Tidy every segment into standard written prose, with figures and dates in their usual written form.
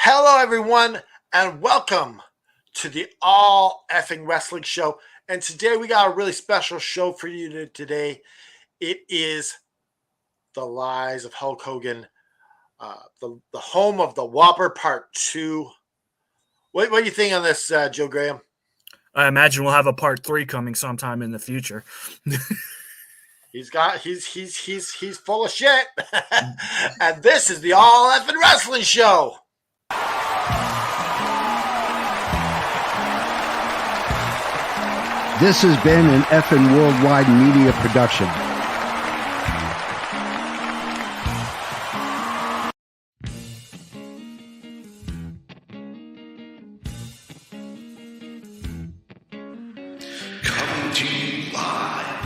Hello, everyone, and welcome to the All Effing Wrestling Show. And today we got a really special show for you today. It is the lies of Hulk Hogan, the home of the Whopper Part 2. What do you think on this, Joe Graham? I imagine we'll have a part 3 coming sometime in the future. He's full of shit. And this is the All Effing Wrestling Show. This has been an effing worldwide media production. Coming to you live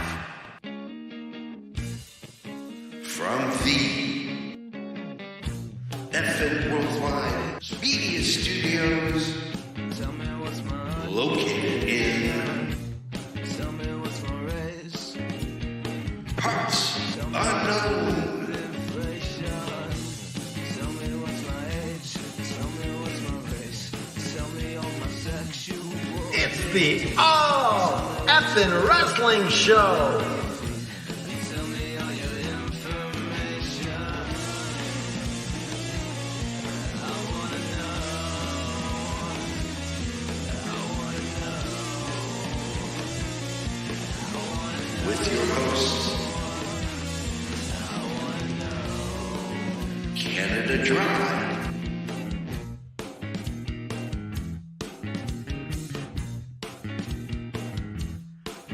from the effing worldwide media studios located in parts unknown. It's the All Effing Wrestling Show. With your hosts, Canada Dry,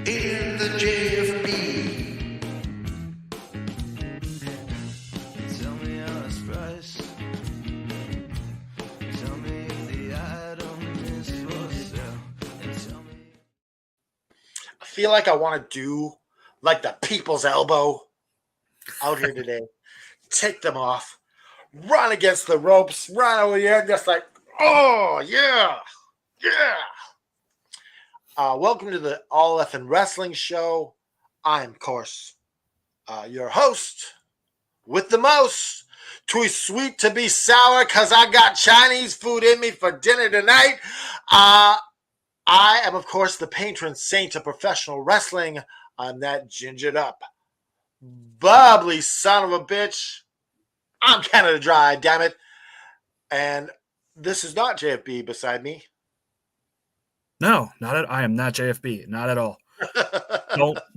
in the JFB, Tell me how it's priced. Tell me if the item is for sale. And tell me. I feel like I want to do like the people's elbow out here today. Take them off, run against the ropes, run over here, just like, oh, yeah, yeah. Welcome to the All Effing Wrestling Show. I'm, of course, your host with the most. Too sweet to be sour because I got Chinese food in me for dinner tonight. I am, of course, the patron saint of professional wrestling. I'm that gingered up, bubbly son of a bitch. I'm Canada Dry, damn it. And this is not JFB beside me. No, I am not JFB, not at all.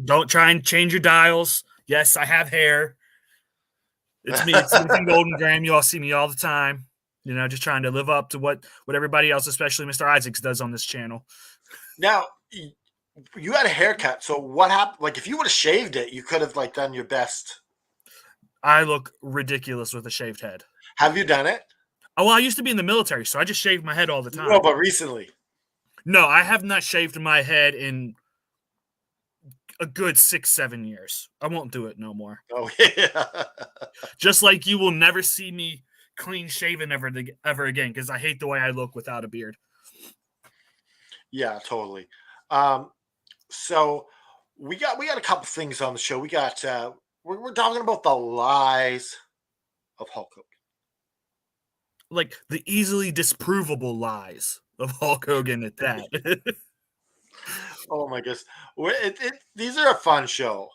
Don't try and change your dials. Yes, I have hair. It's me, it's Smith and Golden Graham. You all see me all the time. You know, just trying to live up to what everybody else, especially Mr. Isaacs, does on this channel. Now, you had a haircut, so what happened? Like, if you would have shaved it, you could have like done your best. I look ridiculous with a shaved head. Have you done it? Oh, well, I used to be in the military, so I just shaved my head all the time. No, but recently. No, I have not shaved my head in a good 6-7 years. I won't do it no more. Oh, yeah. Just like you will never see me clean shaven ever again, because I hate the way I look without a beard. Yeah, totally. So we got a couple things on the show. We got we're talking about the lies of Hulk Hogan. Like the easily disprovable lies of Hulk Hogan at that. Oh my goodness. These are a fun show.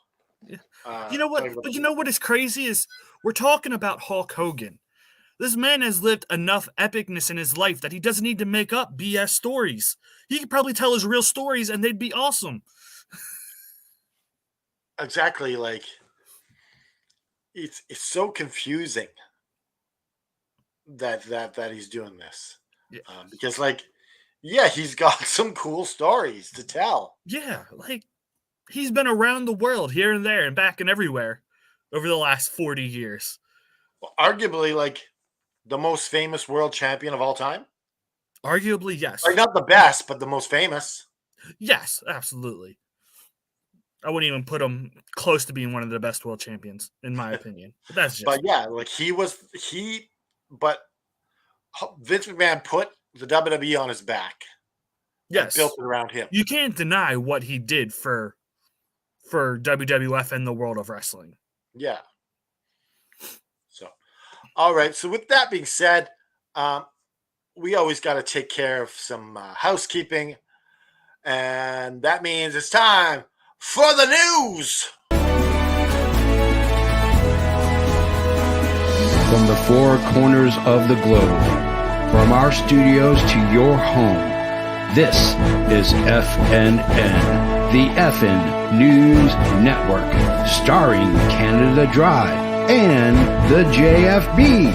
You know what? But you know what is crazy is we're talking about Hulk Hogan. This man has lived enough epicness in his life that he doesn't need to make up BS stories. He could probably tell his real stories and they'd be awesome. Exactly. Like it's so confusing that he's doing this. Yeah. Because like, yeah, he's got some cool stories to tell. Yeah, like he's been around the world here and there and back and everywhere over the last 40 years. Well, arguably, like the most famous world champion of all time. Arguably, yes. Like not the best, but the most famous. Yes, absolutely. I wouldn't even put him close to being one of the best world champions, in my opinion. But that's just. But yeah, like but Vince McMahon put the WWE on his back. Yes. Built it around him. You can't deny what he did for WWF and the world of wrestling. Yeah. So, all right. So with that being said, we always got to take care of some housekeeping. And that means it's time for the news. From the four corners of the globe, from our studios to your home, this is FNN, the FN News Network, starring Canada Drive and the JFB.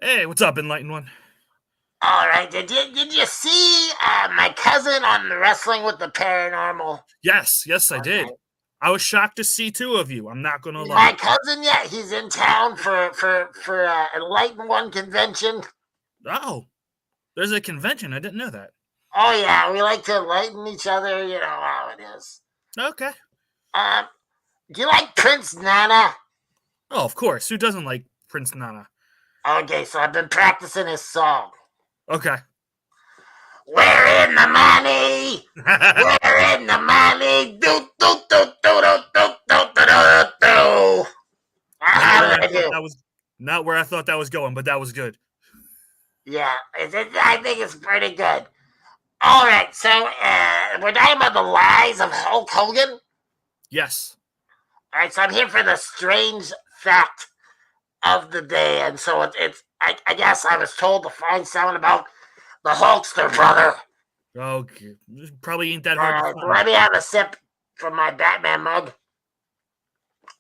Hey, what's up, Enlightened One? All right, did you see my cousin on the Wrestling with the Paranormal? Yes, I did. Okay. I was shocked to see two of you. I'm not gonna My lie. cousin, yeah, he's in town for Enlightened One convention. Oh, there's a convention. I didn't know that. Oh yeah, we like to enlighten each other. You know how it is. Okay. Do you like Prince Nana? Oh, of course. Who doesn't like Prince Nana? Okay, so I've been practicing his song. Okay. We're in the money. We're in the money. Do do do do do do do do do. How did I do? That was not where I thought that was going, but that was good. Yeah, I think it's pretty good. All right, so we're talking about the lies of Hulk Hogan. Yes. All right, so I'm here for the strange fact of the day, and so it's I guess I was told to find something about the Hulkster brother. Okay. Probably ain't that hard to find. Let me have a sip from my Batman mug.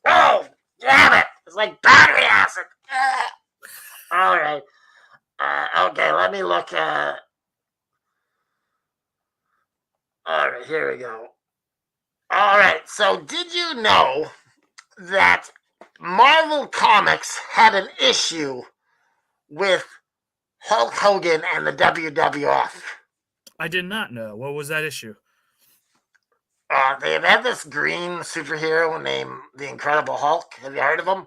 Oh, damn it! It's like battery acid. All right. Okay, let me look. All right, here we go. All right, so did you know that Marvel Comics had an issue with Hulk Hogan and the WWF? I did not know. What was that issue? They had this green superhero named the Incredible Hulk. Have you heard of him?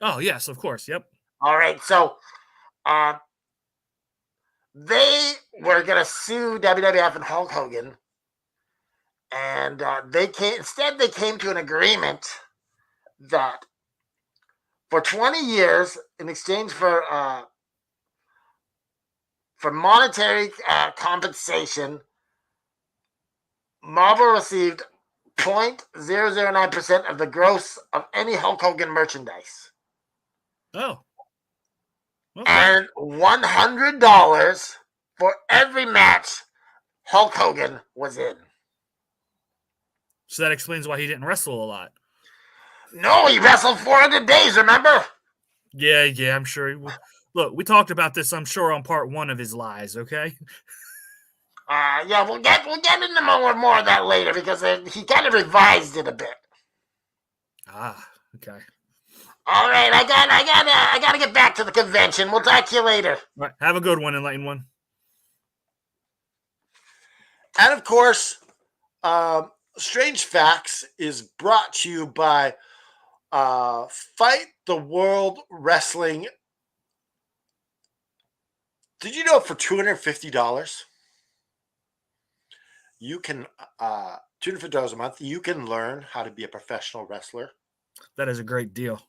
Oh, yes, of course. Yep. All right, so they were going to sue WWF and Hulk Hogan, and they came to an agreement that for 20 years, in exchange for monetary compensation, Marvel received 0.009% of the gross of any Hulk Hogan merchandise. Oh. Okay. And $100 for every match Hulk Hogan was in. So that explains why he didn't wrestle a lot. No, he wrestled 400 days, remember? Yeah, I'm sure. Look, we talked about this, I'm sure, on part 1 of his lies, okay? Yeah, we'll get into more of that later because he kind of revised it a bit. Ah, okay. All right, I gotta get back to the convention. We'll talk to you later. All right, have a good one, Enlightened One. And of course, Strange Facts is brought to you by Fight the World Wrestling. Did you know for $250 you can $250 a month you can learn how to be a professional wrestler? That is a great deal.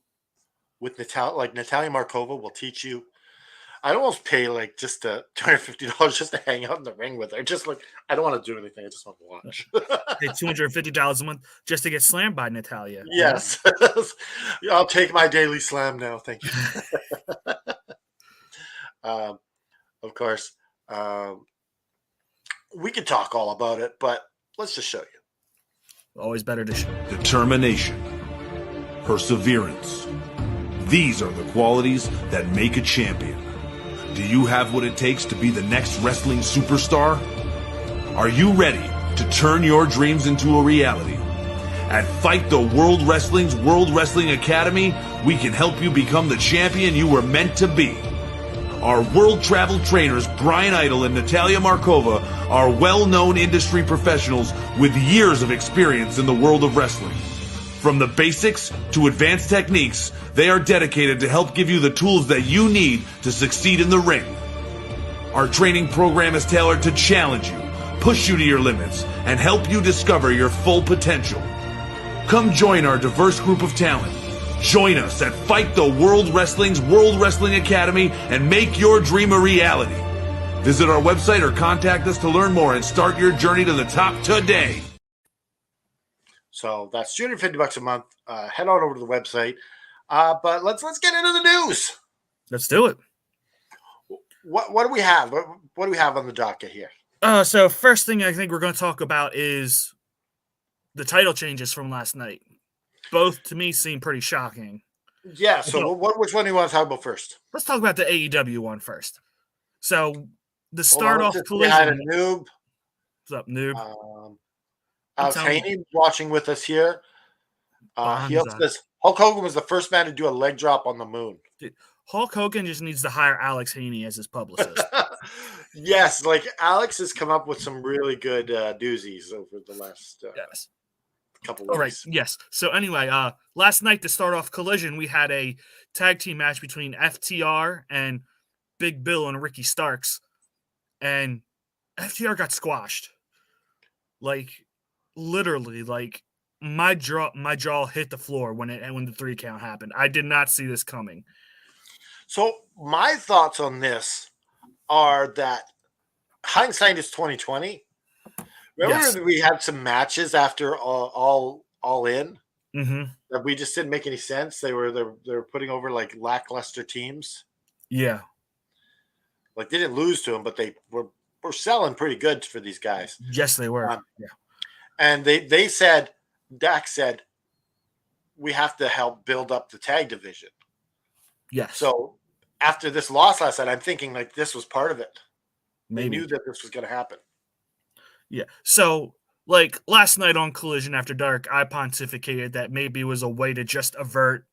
With Natalia Markova will teach you. I'd almost pay like just $250 just to hang out in the ring with her. Just like I don't want to do anything. I just want to watch. Pay $250 a month just to get slammed by Natalia. Yes. I'll take my daily slam now. Thank you. Of course, we could talk all about it, but let's just show you. Always better to show. Determination, perseverance. These are the qualities that make a champion. Do you have what it takes to be the next wrestling superstar? Are you ready to turn your dreams into a reality? At Fight the World Wrestling's World Wrestling Academy, we can help you become the champion you were meant to be. Our world travel trainers, Brian Idol and Natalia Markova, are well-known industry professionals with years of experience in the world of wrestling. From the basics to advanced techniques, they are dedicated to help give you the tools that you need to succeed in the ring. Our training program is tailored to challenge you, push you to your limits, and help you discover your full potential. Come join our diverse group of talent. Join us at Fight the World Wrestling's World Wrestling Academy and make your dream a reality. Visit our website or contact us to learn more and start your journey to the top today. So that's $250 a month. Head on over to the website. But let's get into the news. Let's do it. What do we have? What do we have on the docket here? So first thing I think we're going to talk about is the title changes from last night. Both to me seem pretty shocking. Yeah. So which one do you want to talk about first? Let's talk about the AEW one first. So the start off We collision. had a noob. What's up, noob? Alex Haney watching with us here. He also says Hulk Hogan was the first man to do a leg drop on the moon. Dude, Hulk Hogan just needs to hire Alex Haney as his publicist. Yes, like Alex has come up with some really good doozies over the last Yes. couple All right. weeks. Yes. So anyway, last night to start off collision, we had a tag team match between FTR and Big Bill and Ricky Starks, and FTR got squashed. Like literally, like my jaw hit the floor when the 3 count happened. I did not see this coming. So my thoughts on this are that hindsight is 2020. Remember Yes. that we had some matches after all in Mm-hmm. that we just didn't make any sense. They were putting over like lackluster teams. Yeah. Like they didn't lose to them, but they were selling pretty good for these guys. Yes, they were. Yeah. And Dak said, we have to help build up the tag division. Yes. So after this loss last night, I'm thinking like this was part of it. They Maybe. knew that this was going to happen. Yeah. So, like last night on Collision After Dark, I pontificated that maybe it was a way to just avert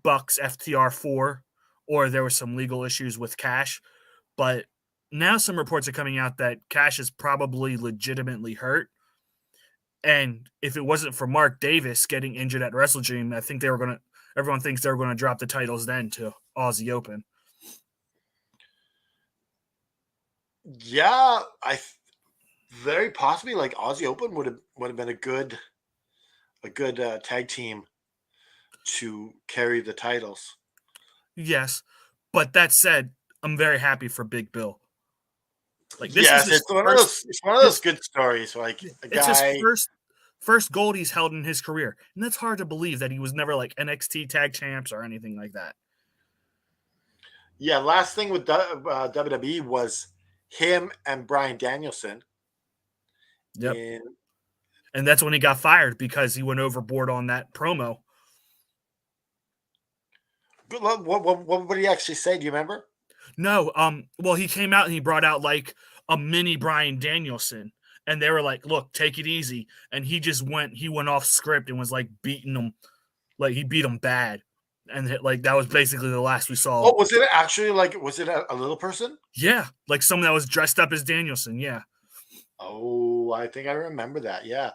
Bucks FTR4, or there were some legal issues with Cash. But now some reports are coming out that Cash is probably legitimately hurt. And if it wasn't for Mark Davis getting injured at Wrestle Dream, I think everyone thinks they were going to drop the titles then to Aussie Open. Yeah, very possibly like Aussie Open would have been a good tag team to carry the titles. Yes. But that said, I'm very happy for Big Bill. Like this Yes, is it's one of those good stories. Like a it's guy, his first gold he's held in his career. And that's hard to believe that he was never like NXT tag champs or anything like that. yeah. Last thing with WWE was him and Bryan Danielson. Yep. in And that's when he got fired because he went overboard on that promo. What did he actually say? Do you remember? No, well, he came out and he brought out like a mini Bryan Danielson, and they were like, "Look, take it easy." And he went off script and was like beating them, like he beat him bad, and like that was basically the last we saw. Oh, was it actually like? Was it a little person? Yeah, like someone that was dressed up as Danielson. Yeah. Oh, I think I remember that. Yeah.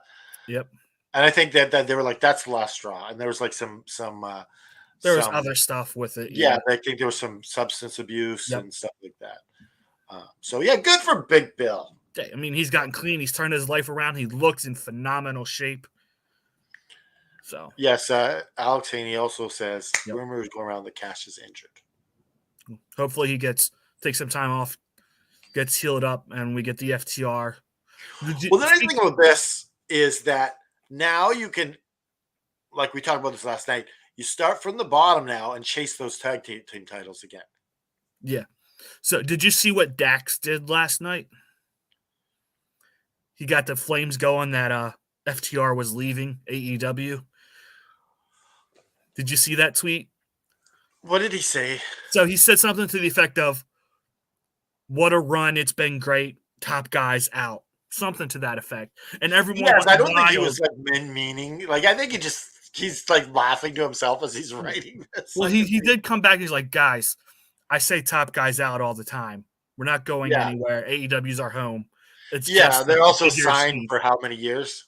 Yep. And I think that they were like, that's the last straw. And there was like some There was other stuff with it. Yeah, I think there was some substance abuse Yep. and stuff like that. So yeah, good for Big Bill. I mean, he's gotten clean. He's turned his life around. He looks in phenomenal shape. So Yes, Alex Haney also says Yep. rumors going around that Cash is injured. hopefully he takes some time off, gets healed up, and we get the FTR. Well, the nice thing about this is that now you can, like we talked about this last night, you start from the bottom now and chase those tag team titles again. Yeah. So did you see what Dax did last night? He got the flames going that FTR was leaving AEW. Did you see that tweet? What did he say? So he said something to the effect of, "What a run. It's been great. Top guys out." Something to that effect. And everyone Yes, went I don't think wild. he was like meaning. Like I think he's like laughing to himself as he's writing this. Well, he did come back and he's like, "Guys, I say top guys out all the time. We're not going anywhere. AEW's our home." They're also figure signed speed. for how many years?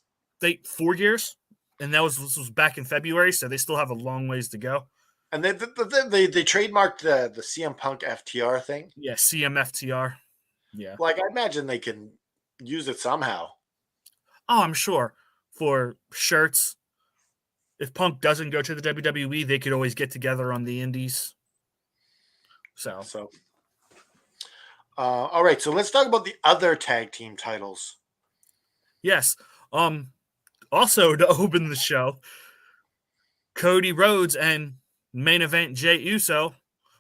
4 years, and this was back in February, so they still have a long ways to go. And they trademarked the CM Punk FTR thing. Yeah, CMFTR. Yeah. Like I imagine they can use it somehow. Oh, I'm sure for shirts if Punk doesn't go to the WWE, they could always get together on the Indies. So All right, so let's talk about the other tag team titles. yes. Also to open the show, Cody Rhodes and main event Jey Uso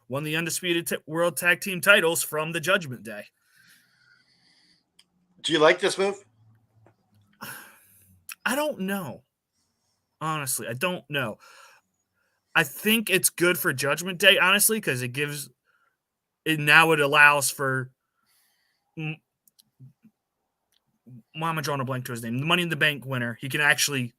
won the undisputed world tag team titles from the Judgment Day. Do you like this move? I don't know. Honestly, I don't know. I think it's good for Judgment Day, honestly, because it allows for Mama drawing a blank to his name, the Money in the Bank winner. He can actually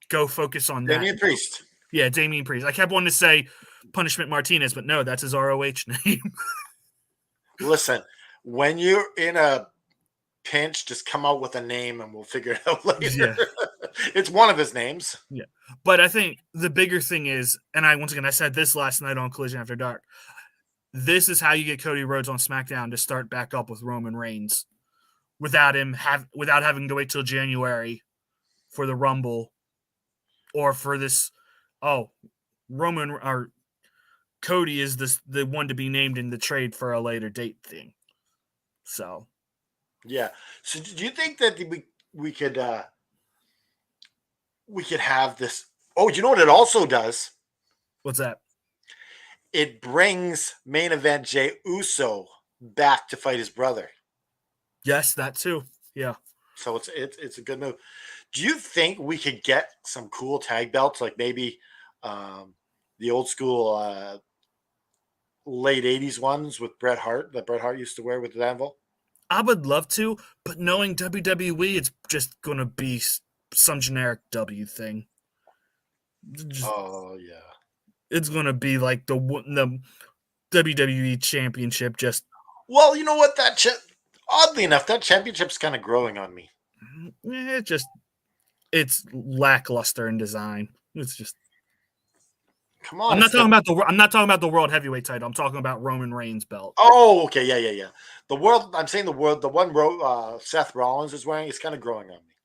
go focus on that. Damian Priest. Yeah, Damian Priest. I kept wanting to say Punishment Martinez, but no, that's his ROH name. Listen, when you're in a pinch, just come out with a name and we'll figure it out later. Yeah. It's one of his names. Yeah. But I think the bigger thing is, and I said this last night on Collision After Dark, this is how you get Cody Rhodes on SmackDown to start back up with Roman Reigns without having to wait till January for the Rumble or for this. Oh, Roman or Cody is the one to be named in the trade for a later date thing. So, yeah. So, do you think that we could have this? Oh, you know what it also does? what's that? It brings main event Jey Uso back to fight his brother. Yes, that too. Yeah. So it's a good move. Do you think we could get some cool tag belts, like maybe the old school late 80s ones with Bret Hart that Bret Hart used to wear with the anvil? I would love to, but knowing WWE, it's just going to be some generic W thing. Oh, yeah. It's going to be like the WWE Championship. Just Well, you know what? Oddly enough, that championship's kind of growing on me. it's lackluster in design. It's just. Come on. I'm not talking about the World Heavyweight title. I'm talking about Roman Reigns' belt. Oh, okay, yeah. I'm saying the one Seth Rollins is wearing is kind of growing on me.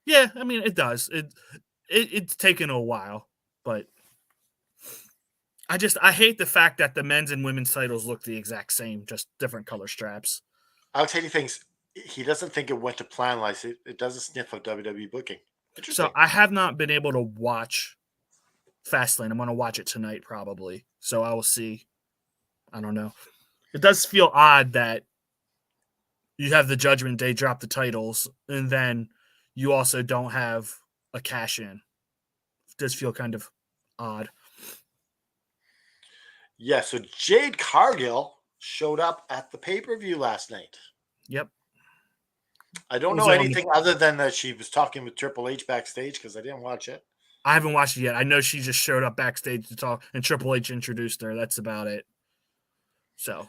Yeah, I mean it does. It's taken a while, but I hate the fact that the men's and women's titles look the exact same, just different color straps. I'll tell you things. He doesn't think it went to plan like it doesn't sniff of WWE booking. Interesting. So I have not been able to watch Fastlane. I'm going to watch it tonight probably. So I will see. I don't know. It does feel odd that you have the Judgment Day drop the titles and then you also don't have a cash in. It does feel kind of odd. Yeah, so Jade Cargill showed up at the pay-per-view last night. Yep. I don't know anything other than that she was talking with Triple H backstage because I didn't watch it. I haven't watched it yet. I know she just showed up backstage to talk, and Triple H introduced her. That's about it. So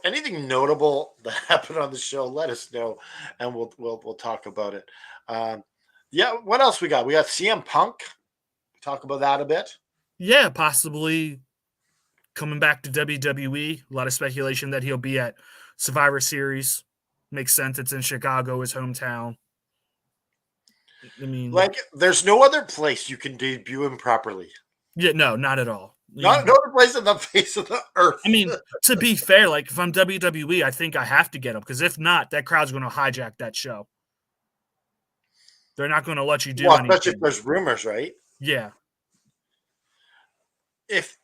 anything notable that happened on the show, let us know, and we'll talk about it. Yeah, what else we got? We got CM Punk. Talk about that a bit. Yeah, possibly coming back to WWE. A lot of speculation that he'll be at Survivor Series. Makes sense. It's in Chicago, his hometown. I mean, like, there's no other place you can debut him properly. Yeah, no, not at all. Not no other place on the face of the earth. I mean, to be fair, like if I'm WWE, I think I have to get him because if not, that crowd's going to hijack that show. They're not going to let you do anything. Especially if there's rumors, right? Yeah. If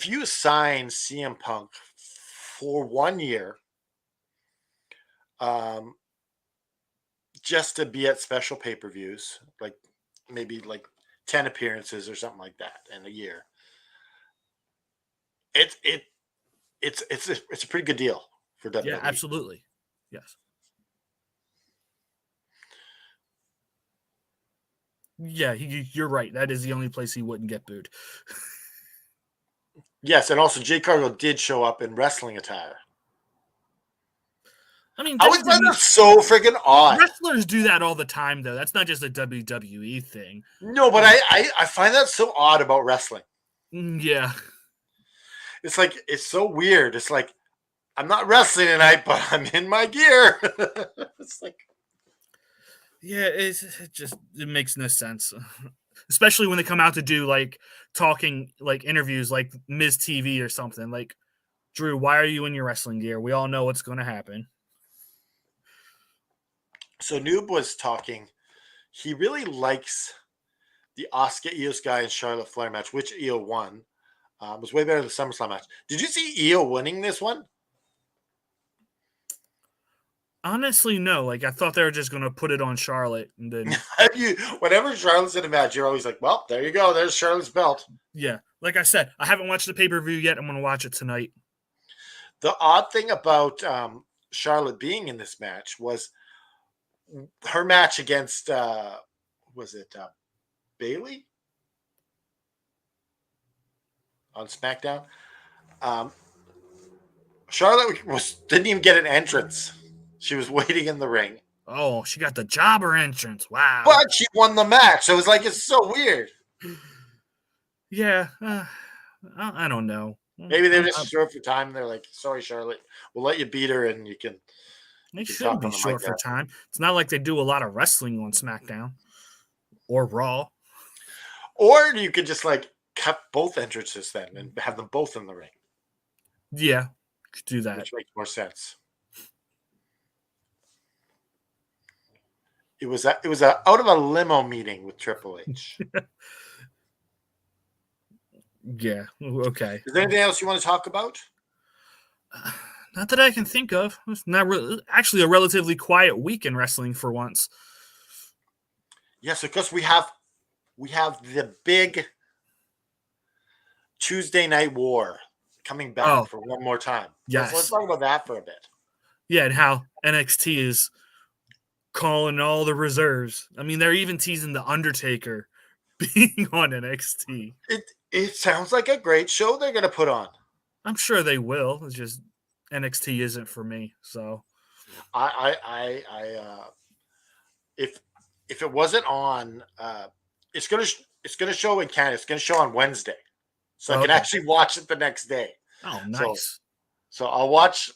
you sign CM Punk for 1 year, just to be at special pay-per-views, like maybe like 10 appearances or something like that in a year, it's a pretty good deal for WWE. Yeah, absolutely. Yes. Yeah, you're right. That is the only place he wouldn't get booed. Yes, and also Jade Cargill did show up in wrestling attire. I mean, I was find that so freaking odd. Wrestlers do that all the time, though. That's not just a WWE thing. No, but I find that so odd about wrestling. Yeah. It's like, it's so weird. It's like, I'm not wrestling tonight, but I'm in my gear. It's like, Yeah, it makes no sense. Especially when they come out to do like talking like interviews like Ms. TV or something. Like, Drew, why are you in your wrestling gear? We all know what's going to happen. So Noob was talking. He really likes the Asuka Io Sky and Charlotte Flair match, which Io won. It was way better than the SummerSlam match. Did you see Io winning this one? Honestly, no. Like, I thought they were just going to put it on Charlotte. And then, Whenever Charlotte's in a match, you're always like, well, there you go. There's Charlotte's belt. yeah. Like I said, I haven't watched the pay-per-view yet. I'm going to watch it tonight. The odd thing about Charlotte being in this match was her match against, Bailey on SmackDown? Charlotte didn't even get an entrance. She was waiting in the ring. Oh, she got the jobber entrance. Wow. But she won the match. So it was like, it's so weird. Yeah. I don't know. Maybe they're just short for time. They're like, sorry, Charlotte. We'll let you beat her and you can. They shouldn't be short for time. It's not like they do a lot of wrestling on SmackDown or Raw. Or you could just like cut both entrances then and have them both in the ring. Yeah, could do that. Which makes more sense. It was out of a limo meeting with Triple H. Yeah. Okay. Is there anything else you want to talk about? Not that I can think of. It's not actually a relatively quiet week in wrestling for once. Yes, because we have the big Tuesday Night War coming back for one more time. Yes. Let's talk about that for a bit. Yeah, and how NXT is calling all the reserves. I mean, they're even teasing The Undertaker being on NXT. It sounds like a great show they're going to put on. I'm sure they will. It's just NXT isn't for me. So, if it wasn't on, it's gonna show in Canada. It's gonna show on Wednesday, so I can actually watch it the next day. Oh, nice. So I'll watch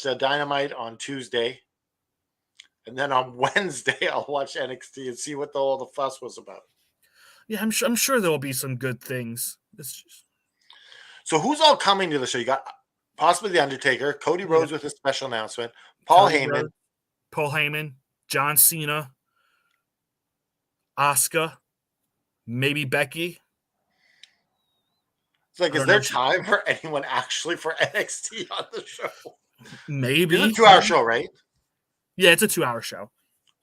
Dynamite on Tuesday, and then on Wednesday I'll watch NXT and see what all the fuss was about. Yeah, I'm sure there will be some good things. So who's all coming to the show? You got possibly The Undertaker, Cody Rhodes with a special announcement, Paul Heyman, John Cena, Asuka, maybe Becky. It's like, is there time for anyone actually for NXT on the show? Maybe. It's a 2-hour show, right? Yeah, it's a 2-hour show.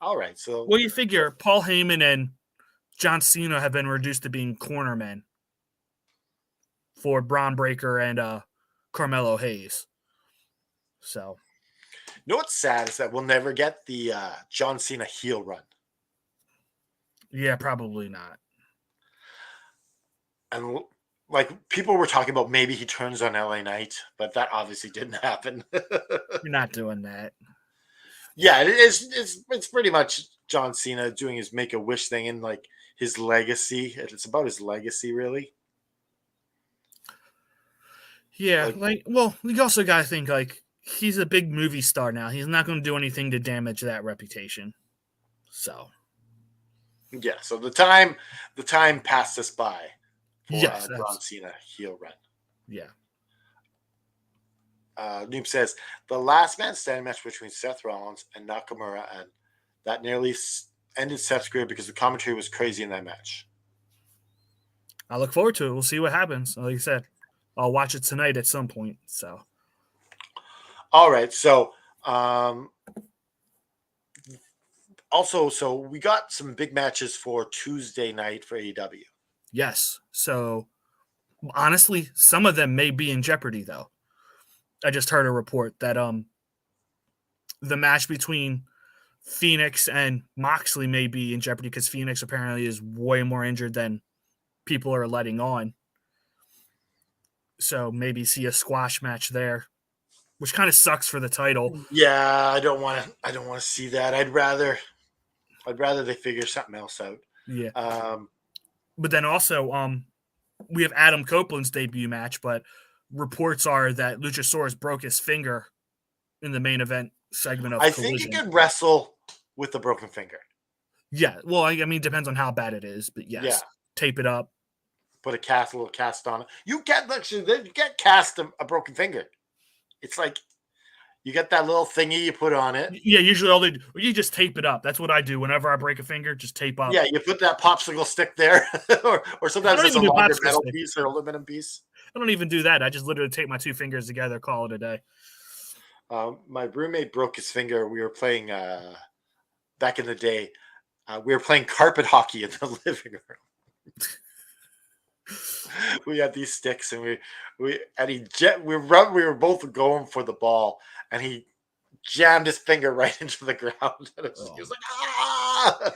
All right. So, well, you figure Paul Heyman and John Cena have been reduced to being cornermen for Braun Breaker and Carmelo Hayes. So, you know what's sad is that we'll never get the John Cena heel run. Yeah, probably not. And like people were talking about maybe he turns on LA Knight, but that obviously didn't happen. You're not doing that. Yeah, it's pretty much John Cena doing his Make-A-Wish thing and like his legacy. It's about his legacy, really. Yeah, well, you also got to think, like, he's a big movie star now. He's not going to do anything to damage that reputation. So. Yeah, so the time passed us by for yes, John Cena heel run. Yeah. Noob says, the last man standing match between Seth Rollins and Nakamura, and that nearly ended Seth's career because the commentary was crazy in that match. I look forward to it. We'll see what happens. Like you said, I'll watch it tonight at some point. So, all right. So, also, so we got some big matches for Tuesday night for AEW. Yes. So, honestly, some of them may be in jeopardy, though. I just heard a report that the match between Phoenix and Moxley may be in jeopardy because Phoenix apparently is way more injured than people are letting on. So maybe see a squash match there, which kind of sucks for the title. Yeah, I don't want to see that. I'd rather they figure something else out. Yeah. But then also, we have Adam Copeland's debut match, but reports are that Luchasaurus broke his finger in the main event segment of Collision. Think he could wrestle with a broken finger. Yeah. Well, I mean, it depends on how bad it is, but yes, Yeah. tape it up. Put a little cast on it. You get cast a broken finger. It's like you get that little thingy you put on it. Yeah, usually you just tape it up. That's what I do whenever I break a finger. Just tape up. Yeah, you put that popsicle stick there, or sometimes it's a longer metal piece or aluminum piece. I don't even do that. I just literally tape my two fingers together, call it a day. My roommate broke his finger. We were playing back in the day. We were playing carpet hockey in the living room. We had these sticks, and we were both going for the ball, and he jammed his finger right into the ground. And he was like, ah!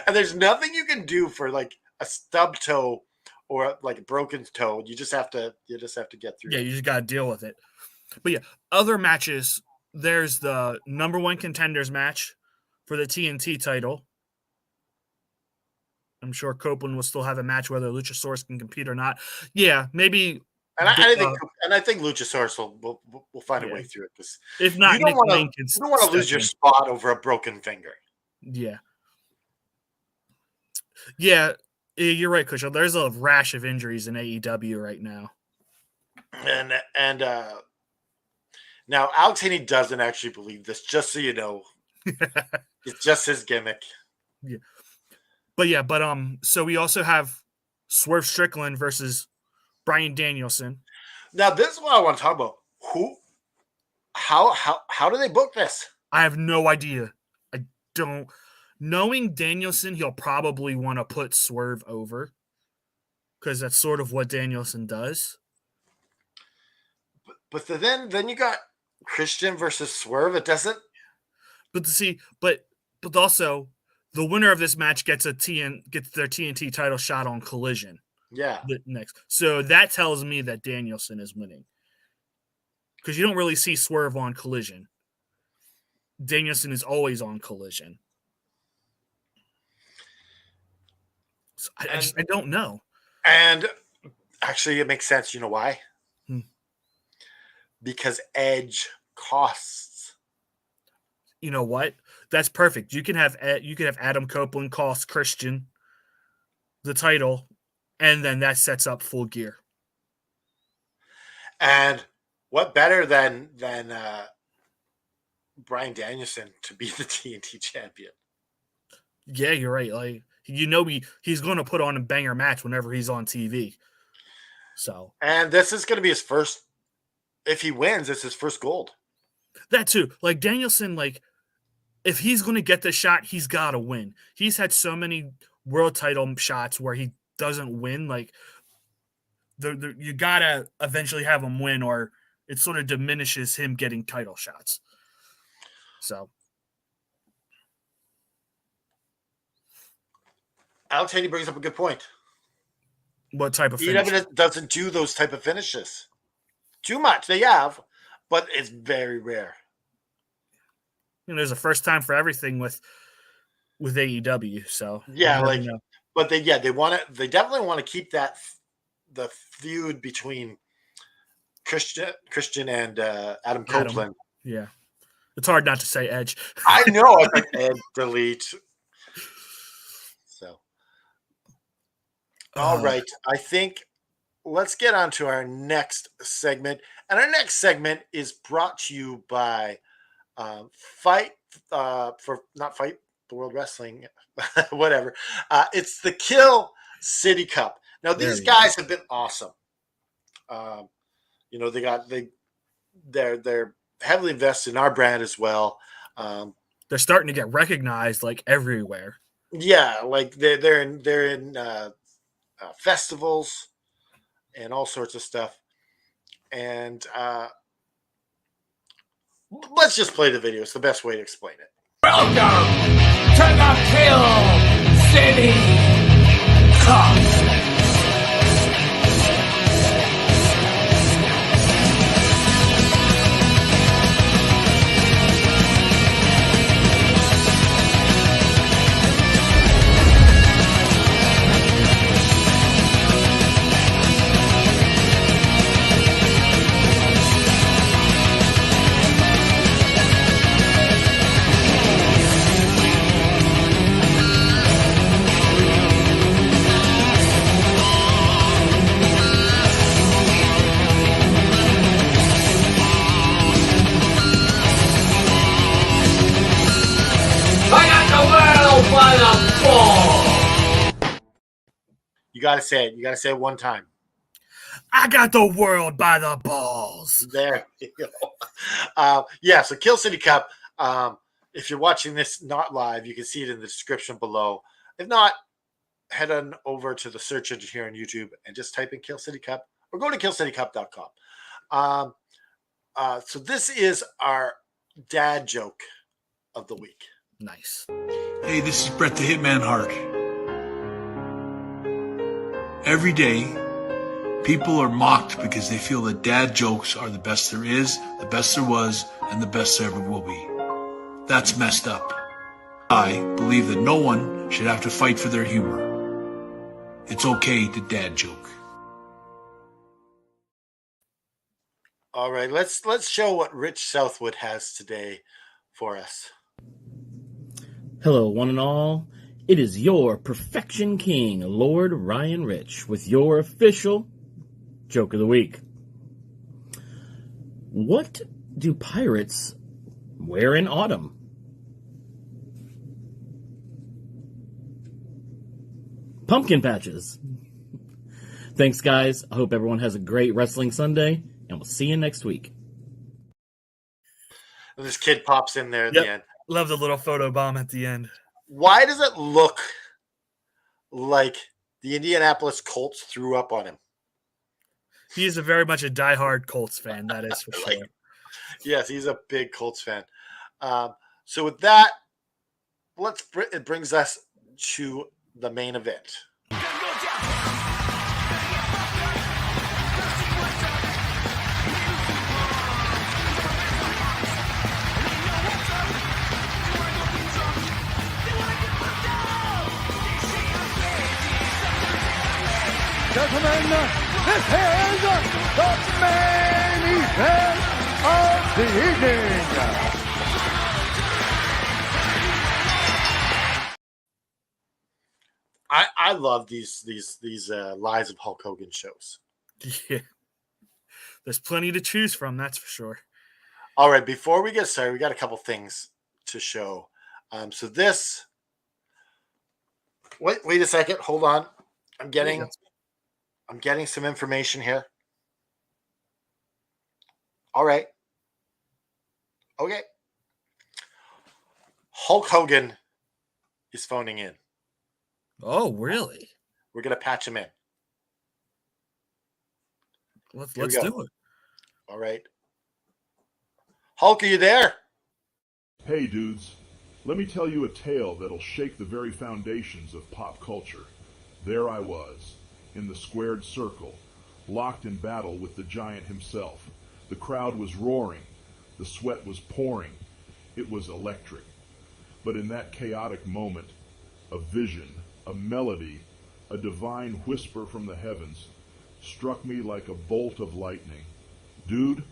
And there's nothing you can do for like a stub toe or like a broken toe. You just have to get through. Yeah, you just got to deal with it. But yeah, other matches. There's the number 1 contenders match for the TNT title. I'm sure Copeland will still have a match whether Luchasaurus can compete or not. Yeah, maybe. And I think Luchasaurus will find a way through it, because if not, you don't want to lose your spot over a broken finger. Yeah. Yeah, you're right, Kushel. There's a rash of injuries in AEW right now. And now Alex Haney doesn't actually believe this, just so you know. It's just his gimmick. Yeah. But so we also have Swerve Strickland versus Bryan Danielson. Now this is what I want to talk about. How do they book this? I have no idea. I don't. Knowing Danielson, he'll probably want to put Swerve over, because that's sort of what Danielson does. But then you got Christian versus Swerve. It doesn't. But also, the winner of this match gets their TNT title shot on Collision. Yeah. Next. So that tells me that Danielson is winning, because you don't really see Swerve on Collision. Danielson is always on Collision. So I don't know. And actually, it makes sense. You know why? Because Edge costs. You know what? That's perfect. You can have Adam Copeland cost Christian the title, and then that sets up Full Gear. And what better than Bryan Danielson to be the TNT champion? Yeah, you're right. Like, he's going to put on a banger match whenever he's on TV. So, and this is going to be his first. If he wins, it's his first gold. That too. Like Danielson, like if he's going to get this shot, he's got to win. He's had so many world title shots where he doesn't win. Like you got to eventually have him win, or it sort of diminishes him getting title shots. So. Alex Haney brings up a good point. What type of finish? EW doesn't do those type of finishes too much. They have, but it's very rare. There's a first time for everything with AEW. So yeah, but they definitely want to keep the feud between Christian and Adam Copeland. Yeah, it's hard not to say Edge. I know. I think Edge delete. So, all right. I think let's get on to our next segment, and our next segment is brought to you by the World Wrestling, whatever. It's the Kill City Cup. Now these guys have been awesome. They're heavily invested in our brand as well. They're starting to get recognized like everywhere. Yeah, like they're in festivals and all sorts of stuff. And let's just play the video. It's the best way to explain it. Welcome to the Kill City Cup. You got to say it. You got to say it one time. I got the world by the balls. There you go. So Kill City Cup. If you're watching this not live, you can see it in the description below. If not, head on over to the search engine here on YouTube and just type in Kill City Cup or go to killcitycup.com. So this is our dad joke of the week. Nice. Hey, this is Brett the Hitman Hart. Every day, people are mocked because they feel that dad jokes are the best there is, the best there was, and the best there ever will be. That's messed up. I believe that no one should have to fight for their humor. It's okay to dad joke. All right, let's show what Rich Southwood has today for us. Hello, one and all. It is your Perfection King, Lord Ryan Rich, with your official Joke of the Week. What do pirates wear in autumn? Pumpkin patches. Thanks, guys. I hope everyone has a great Wrestling Sunday, and we'll see you next week. And this kid pops in there at the end. Love the little photo bomb at the end. Why does it look like the Indianapolis Colts threw up on him? He is very much a diehard Colts fan, that is for sure. Yes, he's a big Colts fan. So with that, it brings us to the main event. Gentlemen, this is the main event of the evening. I love these Lies of Hulk Hogan shows. Yeah. There's plenty to choose from, that's for sure. All right, before we get started, we got a couple things to show. So this, wait a second, hold on. I'm getting some information here. All right. Okay. Hulk Hogan is phoning in. Oh, really? We're going to patch him in. Let's do it. All right. Hulk, are you there? Hey dudes, let me tell you a tale that'll shake the very foundations of pop culture. There I was, in the squared circle, locked in battle with the giant himself. The crowd was roaring. The sweat was pouring. It was electric. But in that chaotic moment, a vision, a melody, a divine whisper from the heavens struck me like a bolt of lightning. Dude,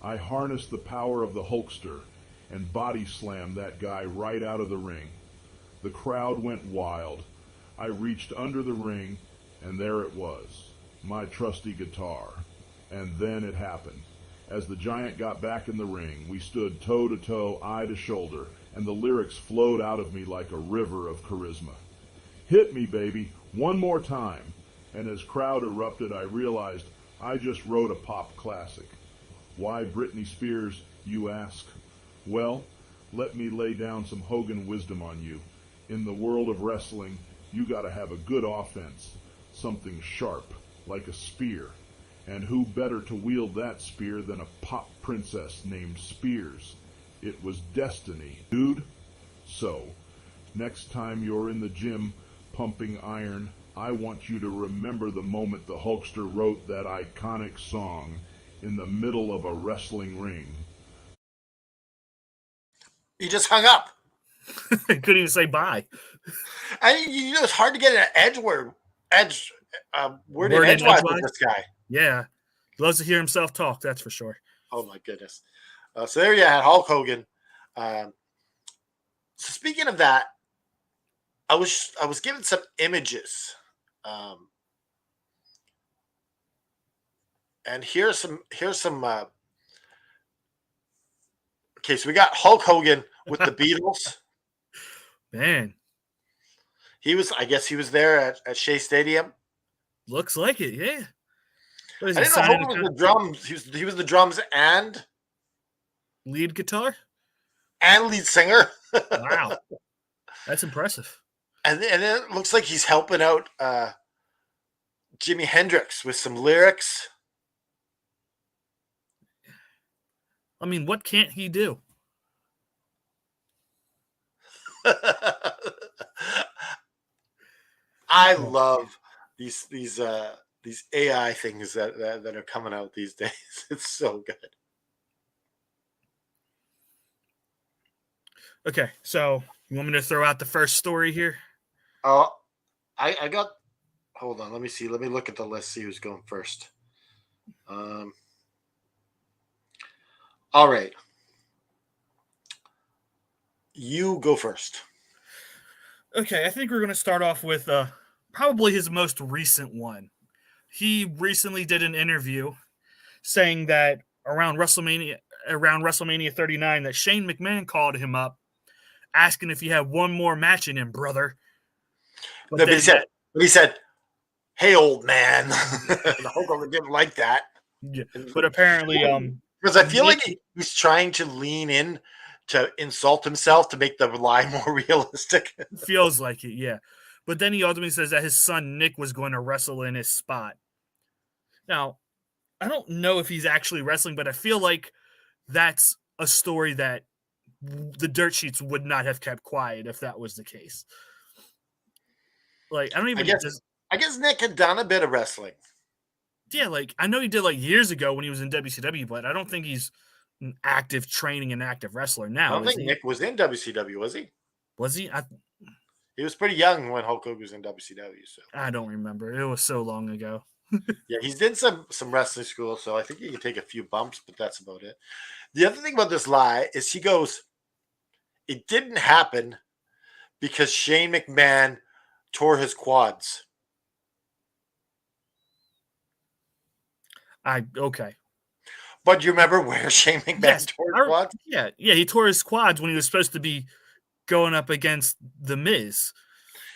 I harnessed the power of the Hulkster and body slammed that guy right out of the ring. The crowd went wild. I reached under the ring, and there it was, my trusty guitar. And then it happened. As the giant got back in the ring, we stood toe to toe, eye to shoulder, and the lyrics flowed out of me like a river of charisma. Hit me, baby, one more time. And as crowd erupted, I realized I just wrote a pop classic. Why Britney Spears, you ask? Well, let me lay down some Hogan wisdom on you. In the world of wrestling, you gotta have a good offense, something sharp, like a spear. And who better to wield that spear than a pop princess named Spears? It was destiny, dude. So, next time you're in the gym pumping iron, I want you to remember the moment the Hulkster wrote that iconic song in the middle of a wrestling ring. He just hung up. Couldn't even say bye. It's hard to get an word in edgewise with this guy. Yeah. He loves to hear himself talk, that's for sure. Oh, my goodness. So there you had Hulk Hogan. So speaking of that, I was given some images. And here's some okay, so we got Hulk Hogan with the Beatles. Man. I guess he was there at Shea Stadium. Looks like it, yeah. What is I he didn't know signing Hogan a was the drums. He was the drums and lead guitar? lead singer. Wow. That's impressive. And then it looks like he's helping out Jimi Hendrix with some lyrics. I mean, what can't he do? I love these AI things that are coming out these days. It's so good. Okay, so you want me to throw out the first story here? Oh, I got. Hold on. Let me see. Let me look at the list. See who's going first. All right. You go first. Okay, I think we're going to start off with probably his most recent one. He recently did an interview saying that around WrestleMania 39 that Shane McMahon called him up asking if he had one more match in him, brother. But he said, "Hey, old man." Hogan didn't like that. Yeah, but apparently, because I feel like he's trying to lean in to insult himself to make the lie more realistic. Feels like it, yeah. But then he ultimately says that his son Nick was going to wrestle in his spot. Now, I don't know if he's actually wrestling, but I feel like that's a story that the dirt sheets would not have kept quiet if that was the case. Like, I don't even. I guess Nick had done a bit of wrestling. Yeah, like I know he did like years ago when he was in WCW, but I don't think he's an active training and active wrestler now. I don't think Nick was in WCW, was he? Was he? He was pretty young when Hulk Hogan was in WCW. So I don't remember. It was so long ago. Yeah, he's did some wrestling school, so I think he can take a few bumps, but that's about it. The other thing about this lie is he goes, "It didn't happen because Shane McMahon tore his quads." Okay. But you remember where Shane McMahon tore his quads? Yeah, he tore his quads when he was supposed to be going up against The Miz.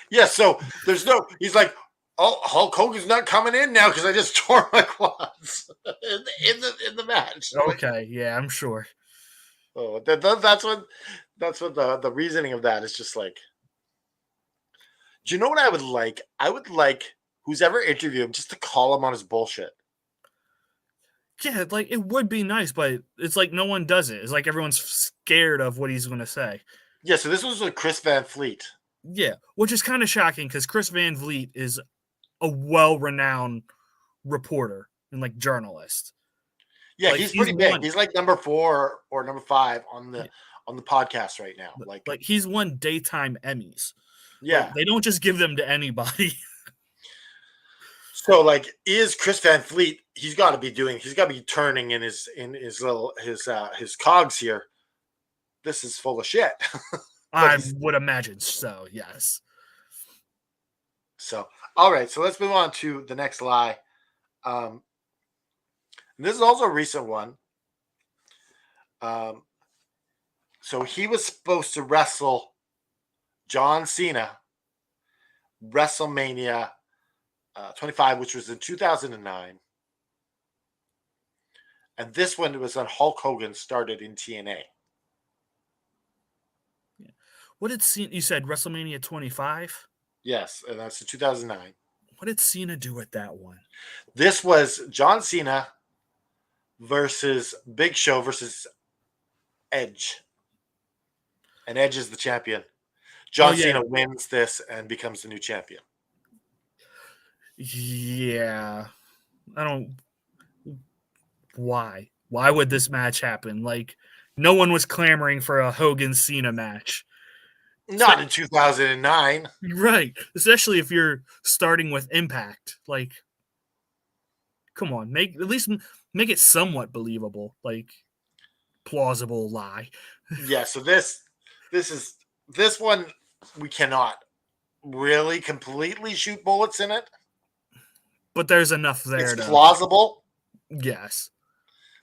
Yeah, so there's no. He's like, "Oh, Hulk Hogan's not coming in now because I just tore my quads in the match." Okay, yeah, I'm sure. Oh, that's what the reasoning of that is just like. Do you know what I would like? I would like who's ever interviewed him just to call him on his bullshit. Yeah, like it would be nice, but it's like no one does it. It's like everyone's scared of what he's going to say. Yeah, so this was with Chris Van Fleet. Yeah, which is kind of shocking because Chris Van Vliet is a well-renowned reporter and like journalist. Yeah, like, he's pretty big. He's like number 4 or number 5 on the podcast right now. Like he's won daytime Emmys. Yeah, like, they don't just give them to anybody. So, like, is Chris Van Fleet? He's got to be turning in his cogs here. This is full of shit. I would imagine so. Yes. So, all right. So let's move on to the next lie. This is also a recent one. So he was supposed to wrestle John Cena WrestleMania 25, which was in 2009. And this one was on Hulk Hogan started in TNA. Yeah. What did Cena, you said WrestleMania 25? Yes, and that's in 2009. What did Cena do with that one? This was John Cena versus Big Show versus Edge. And Edge is the champion. John Cena wins this and becomes the new champion. Yeah. I don't. Why? Why would this match happen? Like, no one was clamoring for a Hogan Cena match. Not in 2009. Right. Especially if you're starting with Impact. Like, come on. At least make it somewhat believable. Like, plausible lie. Yeah, so this one we cannot really completely shoot bullets in it. But there's enough there. It's plausible. Yes.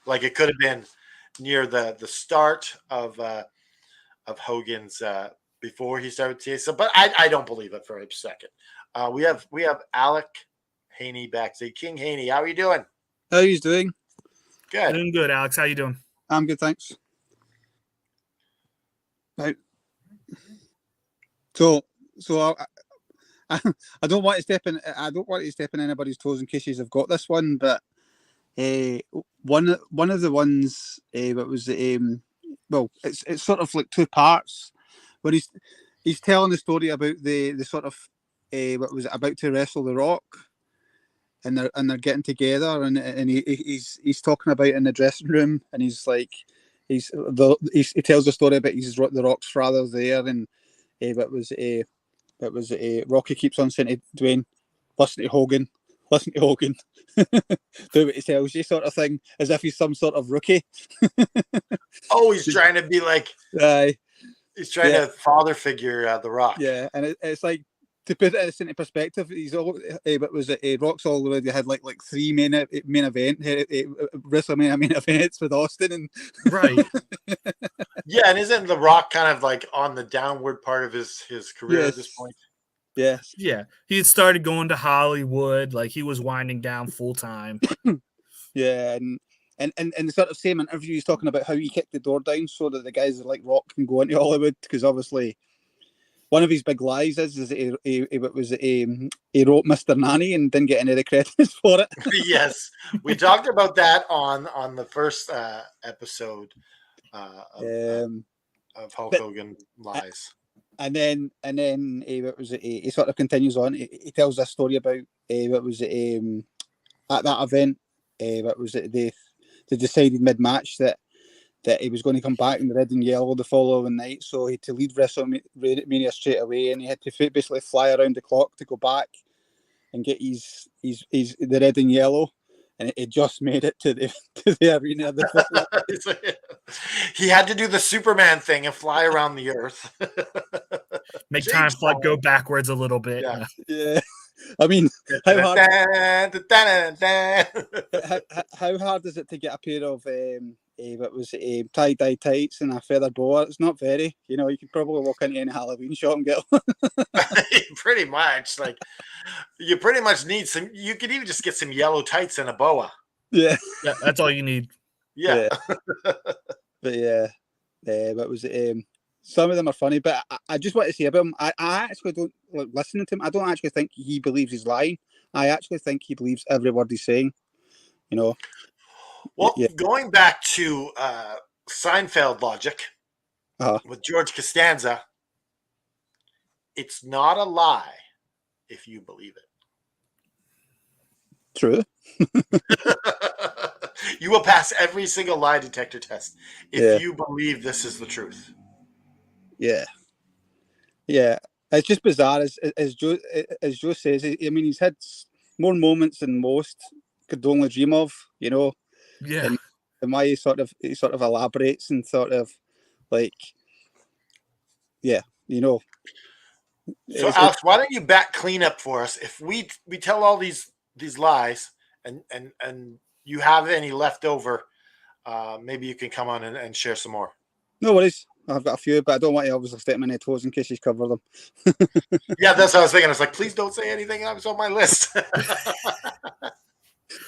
Like it could have been near the start of Hogan's before he started TSA, but I don't believe it for a second. We have Alec Haney backstage. King Haney, how are you doing? How are you doing? Good. Doing good, Alex. How you doing? I'm good, thanks. Right. So I don't want to step in. I don't want to step in anybody's toes in case you've got this one, but one of the ones that was well, it's sort of like two parts, where he's telling the story about the sort of what was it, about to wrestle The Rock, and they're getting together, and he's talking about in the dressing room, and he's like he tells the story about The Rock's father there, and Rocky keeps on saying to Dwayne, listen to Hogan, do what he tells you, sort of thing, as if he's some sort of rookie. Oh, he's trying to be like, he's trying to father figure The Rock. Yeah, and it's like, to put it into perspective, he's all. But was it Rock's already had like three main event WrestleMania main events with Austin, and right. Yeah, and isn't The Rock kind of like on the downward part of his career at this point? Yes. Yeah, he had started going to Hollywood, like he was winding down full time. Yeah, and the sort of same interview, he's talking about how he kicked the door down so that the guys like Rock can go into Hollywood, because obviously one of his big lies is that he wrote Mr. Nanny and didn't get any of the credits for it. Yes, we talked about that on the first episode of Hulk Hogan lies. And then he sort of continues on. He tells this story about at that event. What was it? They decided mid-match that he was going to come back in the red and yellow the following night, so he had to leave WrestleMania straight away, and he had to basically fly around the clock to go back and get his the red and yellow, and it just made it to the arena. He had to do the Superman thing and fly around the earth. Make time flight go backwards a little bit. Yeah. I mean, how hard is it to get a pair of tie-dye tights and a feather boa? It's not very. You could probably walk into any Halloween shop and get one. Pretty much. Like, you pretty much need some. You could even just get some yellow tights and a boa. Yeah, that's all you need. Yeah. But yeah, but was some of them are funny, but I just want to say about him. I actually don't like listening to him. I don't actually think he believes he's lying. I actually think he believes every word he's saying. Well, going back to Seinfeld logic with George Costanza, it's not a lie if you believe it. True. You will pass every single lie detector test if you believe this is the truth. Yeah. It's just bizarre, as Joe says. I mean, he's had more moments than most could only dream of. Yeah. And why he sort of elaborates and sort of like, So, Alex, why don't you back clean up for us? If we tell all these lies and you have any left over, maybe you can come on and share some more. No worries. I've got a few, but I don't want to obviously step on any toes in case she's covered them. Yeah, that's what I was thinking. I was like, please don't say anything that was on my list.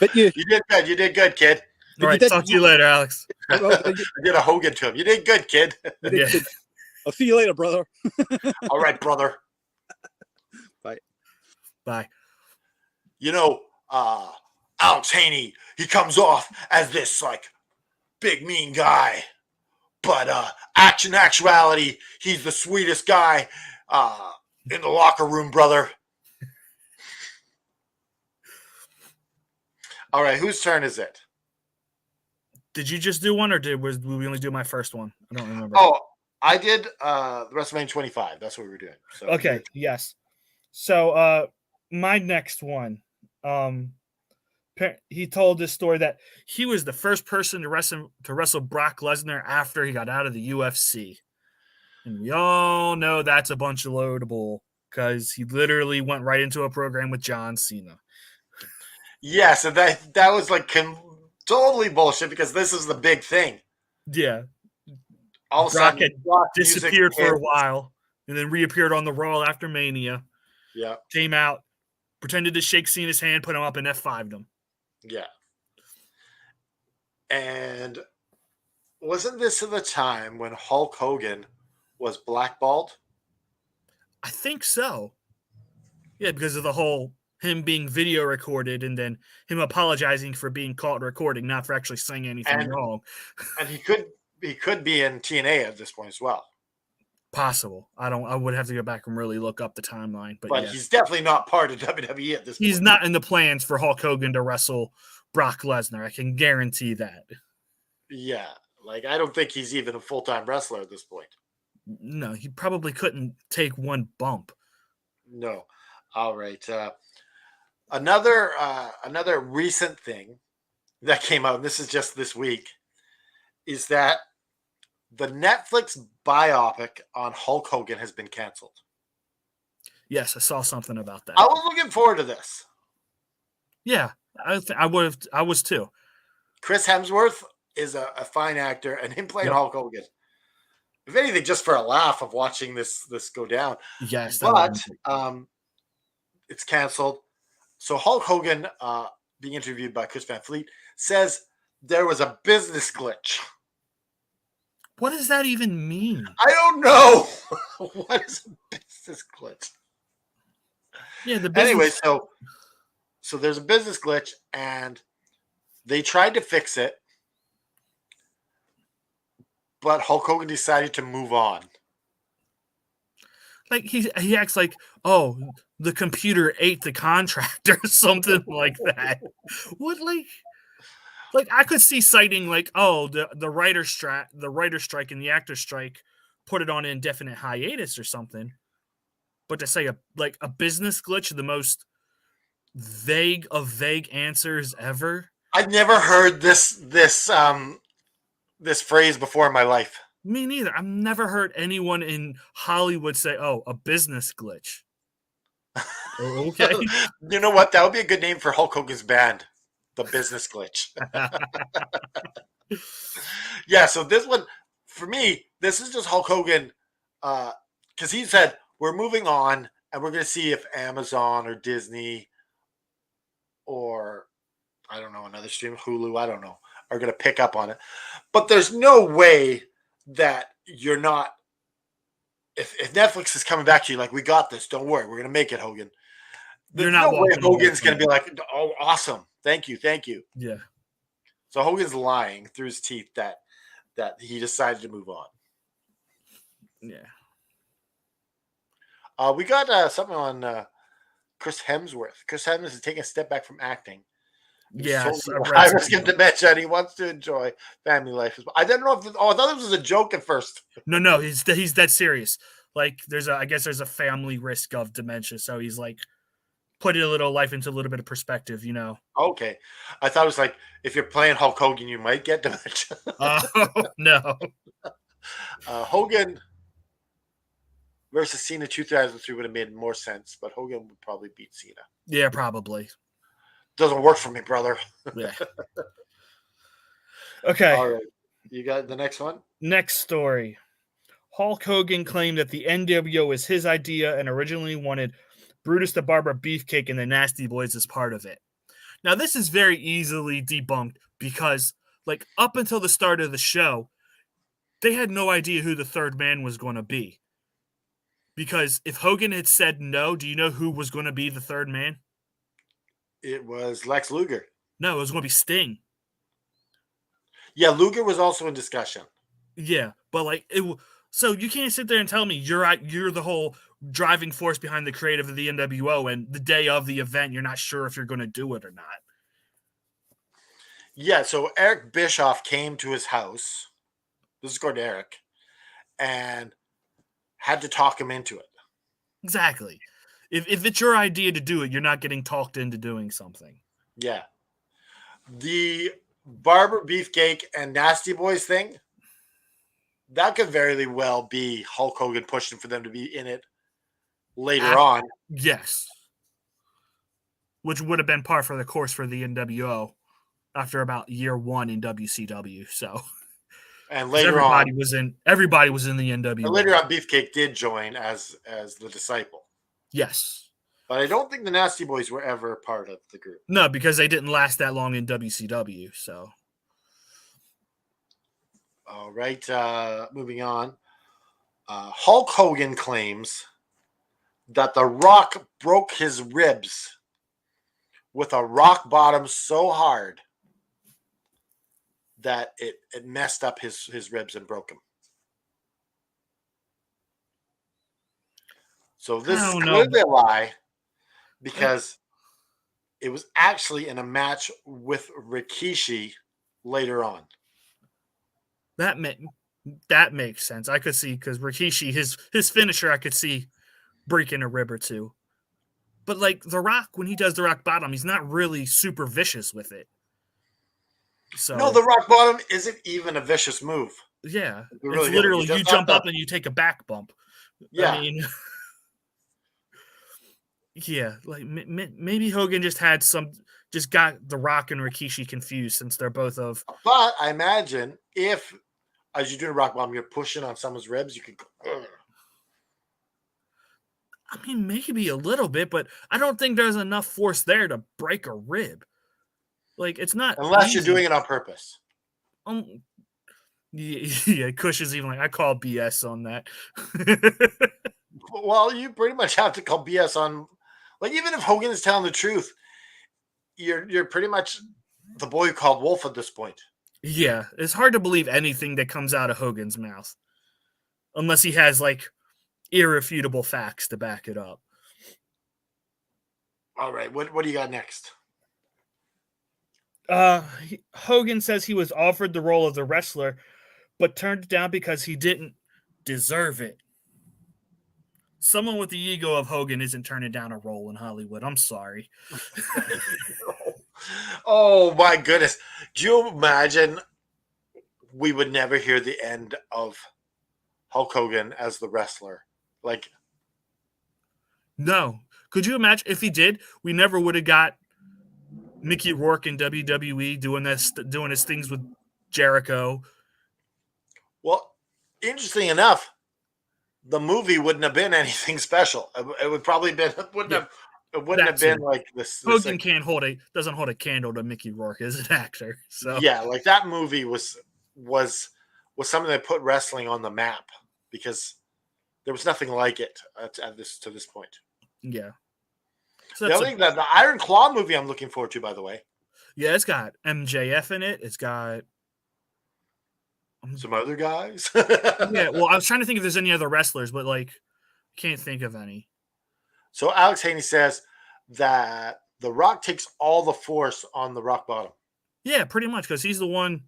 But you did good. You did good, kid. All right, talk to you later, Alex. I did a Hogan to him. You did good, kid. Good. I'll see you later, brother. All right, brother. Bye. Alex Haney, he comes off as this like big mean guy, but actuality, he's the sweetest guy in the locker room, brother. All right, whose turn is it? Did you just do one, or did we only do my first one? I don't remember. Oh, I did the WrestleMania 25. That's what we were doing. So, okay, yes. So my next one, he told this story that he was the first person to wrestle Brock Lesnar after he got out of the UFC. And we all know that's a bunch of loadable because he literally went right into a program with John Cena. Yeah, so that was like totally bullshit because this is the big thing. Yeah. All of a Brock sudden, had disappeared for a while and then reappeared on the Raw after Mania. Yeah. Came out, Pretended to shake Cena's hand, put him up, and F5'd him. Yeah. And wasn't this at the time when Hulk Hogan was blackballed? I think so. Yeah, because of the whole him being video recorded and then him apologizing for being caught recording, not for actually saying anything wrong. And he could be in TNA at this point as well. Possible. I would have to go back and really look up the timeline. But yeah. He's definitely not part of WWE at this point. He's not in the plans for Hulk Hogan to wrestle Brock Lesnar. I can guarantee that. Yeah. Like, I don't think he's even a full-time wrestler at this point. No, he probably couldn't take one bump. No. All right. Another recent thing that came out, and this is just this week, is that the Netflix biopic on Hulk Hogan has been canceled. Yes, I saw something about that. I was looking forward to this. Yeah, I was too. Chris Hemsworth is a fine actor, and him playing Hulk Hogan. If anything, just for a laugh of watching this go down. Yes, but it's canceled. So Hulk Hogan, being interviewed by Chris Van Fleet, says there was a business glitch. What does that even mean? I don't know. What is a business glitch? Yeah, anyway, so there's a business glitch, and they tried to fix it, but Hulk Hogan decided to move on. Like he acts like, oh, the computer ate the contract or something like that. What like I could see citing like, oh, the writer's strike and the actor's strike put it on an indefinite hiatus or something. But to say a business glitch, the most vague of vague answers ever. I've never heard this phrase before in my life. Me neither. I've never heard anyone in Hollywood say, "Oh, a business glitch." Okay. You know what? That would be a good name for Hulk Hogan's band, the Business Glitch. Yeah. So this one, for me, this is just Hulk Hogan, because he said we're moving on, and we're going to see if Amazon or Disney or I don't know, another stream, Hulu, I don't know, are going to pick up on it. But there's no way that you're not, if Netflix is coming back to you like, we got this, don't worry, we're going to make it, Hogan. There's no way Hogan's going to be like, oh, awesome, thank you. Yeah. So Hogan's lying through his teeth that he decided to move on. Yeah. We got something on Chris Hemsworth. Chris Hemsworth is taking a step back from acting. Yes, I was going to mention he wants to enjoy family life as well. I didn't know if I thought this was a joke at first. No, he's dead serious. Like I guess there's a family risk of dementia, so he's like putting a little life into a little bit of perspective, you know. Okay, I thought it was like if you're playing Hulk Hogan, you might get dementia. No. Hogan versus Cena 2003 would have made more sense, but Hogan would probably beat Cena. Yeah, probably. Doesn't work for me, brother. Yeah. Okay. All right. You got the next one? Next story. Hulk Hogan claimed that the NWO was his idea and originally wanted Brutus the Barber Beefcake and the Nasty Boys as part of it. Now, this is very easily debunked because, like, up until the start of the show, they had no idea who the third man was going to be. Because if Hogan had said no, do you know who was going to be the third man? It was Lex Luger. No, it was going to be Sting. Yeah, Luger was also in discussion. Yeah, but like so you can't sit there and tell me you're the whole driving force behind the creative of the NWO, and the day of the event you're not sure if you're going to do it or not. Yeah, so Eric Bischoff came to his house. This is according to Eric, and had to talk him into it. Exactly. If it's your idea to do it, you're not getting talked into doing something. Yeah. The Barber Beefcake and Nasty Boys thing, that could very well be Hulk Hogan pushing for them to be in it later on. Yes. Which would have been par for the course for the NWO after about year one in WCW. So, and later everybody was in the NWO. And later on, Beefcake did join as the disciple. Yes. But I don't think the Nasty Boys were ever part of the group. No, because they didn't last that long in WCW. So, all right, moving on. Hulk Hogan claims that The Rock broke his ribs with a rock bottom so hard that it messed up his ribs and broke them. So this is clearly a lie because it was actually in a match with Rikishi later on. That makes sense. I could see because Rikishi, his finisher, I could see breaking a rib or two. But like The Rock, when he does the rock bottom, he's not really super vicious with it. So no, the rock bottom isn't even a vicious move. Yeah, really it's literally you jump up and you take a back bump. Yeah. I mean, yeah, like maybe Hogan just got The Rock and Rikishi confused since they're both of. But I imagine if, as you're doing a rock bottom, you're pushing on someone's ribs, you could go. Ugh. I mean, maybe a little bit, but I don't think there's enough force there to break a rib. Like, it's not unless easy. You're doing it on purpose. Yeah, Kush is even like, I call BS on that. Well, you pretty much have to call BS on, like, even if Hogan is telling the truth, you're pretty much the boy who called wolf at this point. Yeah, it's hard to believe anything that comes out of Hogan's mouth unless he has like irrefutable facts to back it up. All right, what do you got next? Hogan says he was offered the role of the wrestler, but turned it down because he didn't deserve it. Someone with the ego of Hogan isn't turning down a role in Hollywood. I'm sorry. Oh my goodness. Do you imagine we would never hear the end of Hulk Hogan as the wrestler? Like, no. Could you imagine if he did? We never would have got Mickey Rourke in WWE doing his things with Jericho. Well, interesting enough, the movie wouldn't have been anything special. It would probably have been like this. Hogan doesn't hold a candle to Mickey Rourke as an actor. So yeah, like that movie was something that put wrestling on the map because there was nothing like it to this point. Yeah. So the other thing, the Iron Claw movie I'm looking forward to, by the way. Yeah, it's got MJF in it. It's got some other guys. Yeah, well, I was trying to think if there's any other wrestlers, but like, can't think of any. So Alex Haney says that The Rock takes all the force on the rock bottom. Yeah, pretty much, because he's the one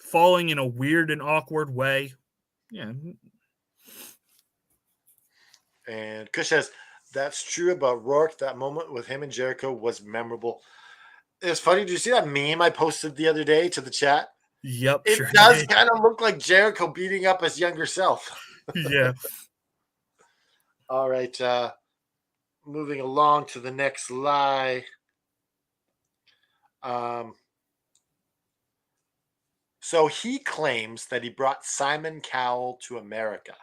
falling in a weird and awkward way. Yeah. And Kush says, that's true about Rourke. That moment with him and Jericho was memorable. It's funny. Did you see that meme I posted the other day to the chat? Yep. It does kind of look like Jericho beating up his younger self. Yeah. All right. Moving along to the next lie. So he claims that he brought Simon Cowell to America.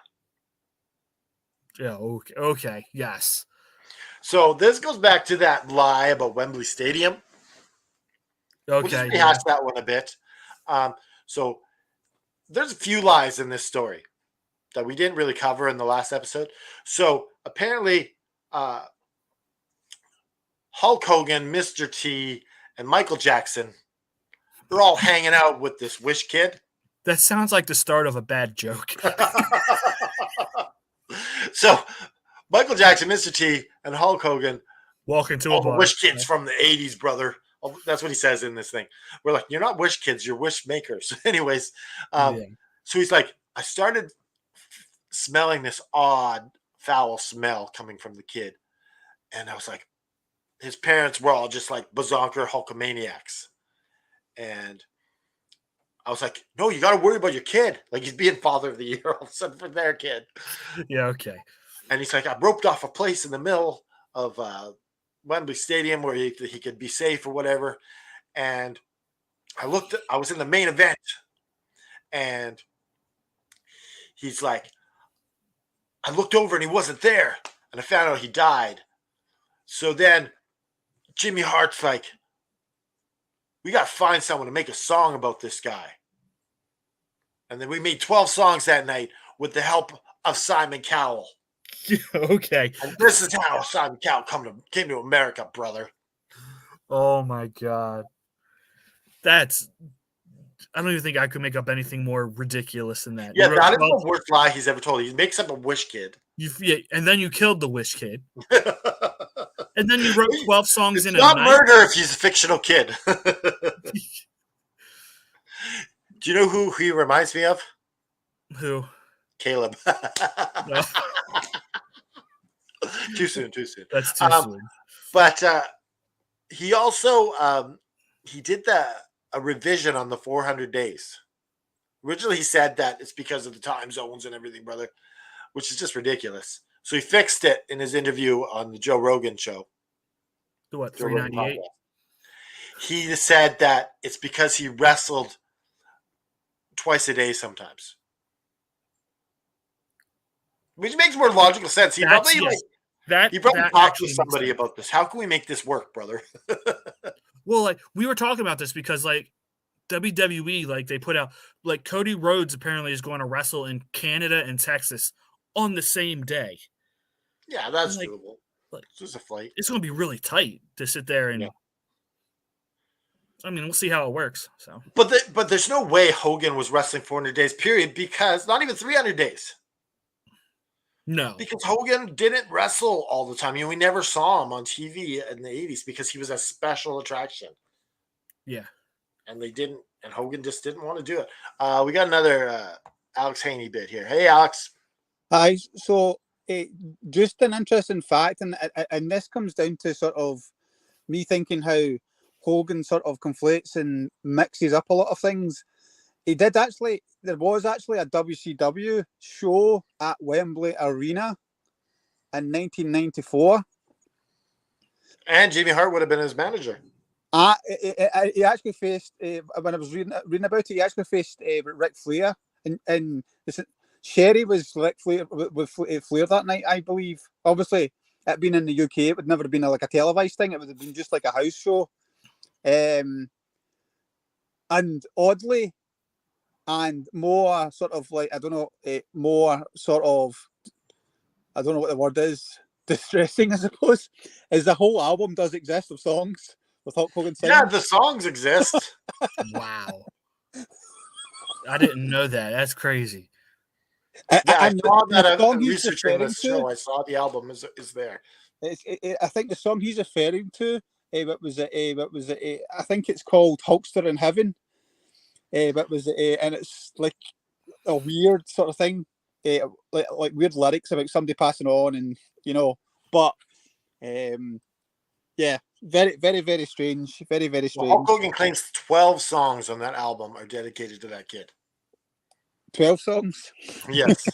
Yeah, okay, yes. So this goes back to that lie about Wembley Stadium. Okay. We'll just rehash that one a bit. So there's a few lies in this story that we didn't really cover in the last episode. So apparently Hulk Hogan, Mr. T, and Michael Jackson are all hanging out with this Wish kid. That sounds like the start of a bad joke. So Michael Jackson, Mr. T, and Hulk Hogan walk into a bar. Wish kids from the 80s, brother. That's what he says in this thing. We're like, you're not Wish kids, you're Wish makers. Anyways, so he's like, I started smelling this odd, foul smell coming from the kid. And I was like, his parents were all just like bazonker Hulkamaniacs. And I was like, no, you got to worry about your kid. Like he's being father of the year all of a sudden for their kid. Yeah, okay. And he's like, I roped off a place in the middle of Wembley Stadium where he could be safe or whatever. And I was in the main event. And he's like, I looked over and he wasn't there. And I found out he died. So then Jimmy Hart's like, we got to find someone to make a song about this guy. And then we made 12 songs that night with the help of Simon Cowell. Okay. And this is how Simon Cowell came to America, brother. Oh my God. I don't even think I could make up anything more ridiculous than that. Yeah, that is the worst lie he's ever told. He makes up a wish kid. And then you killed the wish kid. And then you wrote 12 songs it's in not a night. murder if he's a fictional kid. Do you know who he reminds me of? Who? Caleb. No. Too soon. That's too soon. But he also he did a revision on the 400 days. Originally, he said that it's because of the time zones and everything, brother, which is just ridiculous. So he fixed it in his interview on the Joe Rogan show. The what, 398? He said that it's because he wrestled twice a day sometimes. Which makes more logical sense. He probably talked to somebody about this. How can we make this work, brother? Well, like we were talking about this because like WWE, like they put out like Cody Rhodes apparently is going to wrestle in Canada and Texas on the same day. Yeah, that's like, doable. Like, it's just a flight. It's going to be really tight to sit there and. Yeah. I mean, we'll see how it works. So, but there's no way Hogan was wrestling 400 days period because not even 300 days. No, because Hogan didn't wrestle all the time. We never saw him on TV in the 80s because he was a special attraction. Yeah, and Hogan just didn't want to do it. We got another Alex Haney bit here. Hey, Alex. Hi. So, just an interesting fact, and this comes down to sort of me thinking how Hogan sort of conflates and mixes up a lot of things. There was actually a WCW show at Wembley Arena in 1994. And Jimmy Hart would have been his manager. He actually faced, when I was reading about it, he actually faced Ric Flair. And Sherry was Ric Flair with Flair that night, I believe. Obviously, it being in the UK, it would never have been like a televised thing. It would have been just like a house show. And oddly, and more sort of like, I don't know what the word is, distressing, I suppose, is the whole album does exist of songs with Hulk Hogan singing. Yeah, the songs exist. Wow. I didn't know that. That's crazy. I saw that researching this show. I saw the album is there. I think the song he's referring to, I think it's called Hulkster in Heaven. And it's like a weird sort of thing, like weird lyrics about somebody passing on, and but yeah, very, very, very strange, very, very strange. Well, Hulk Hogan claims 12 songs on that album are dedicated to that kid. 12 songs. Yes.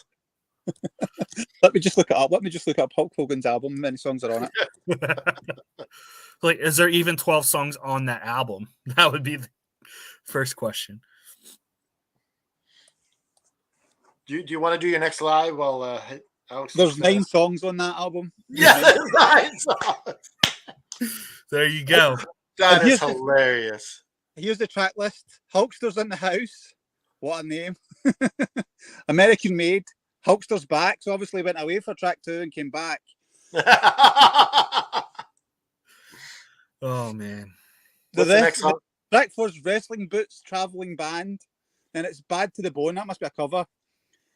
Let me just look it up. Let me just look up Hulk Hogan's album. How many songs are on it? Like, is there even 12 songs on that album? That would be the first question. Do you want to do your next live? Well, Alex, there's 9 songs on that album. Yeah, there's 9 songs. There you go. That is hilarious. Here's the track list. Hulkster's in the House. What a name. American Made. Hulkster's Back. So obviously went away for track 2 and came back. Oh, man. What's the next song? Track 4's Wrestling Boots Traveling Band. And it's Bad to the Bone. That must be a cover.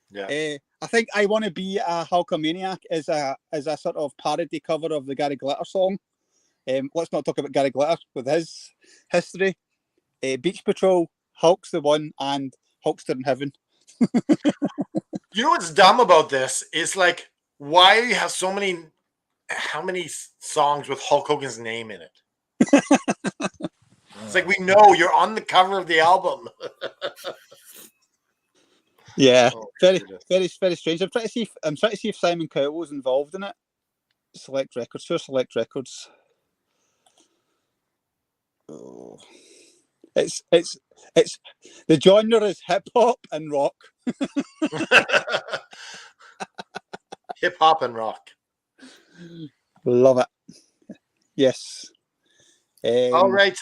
Yeah. I think I Want to Be a Hulkamaniac is a sort of parody cover of the Gary Glitter song. Let's not talk about Gary Glitter with his history. Beach Patrol, Hulk's the One, and Hulkster in Heaven. You know what's dumb about this is like, why you have how many songs with Hulk Hogan's name in it? It's like, we know you're on the cover of the album. Yeah, very, very, very strange. I'm trying to see if Simon Cowell was involved in it. Select Records. Oh, it's the genre is hip hop and rock. Hip hop and rock. Love it. Yes. All right,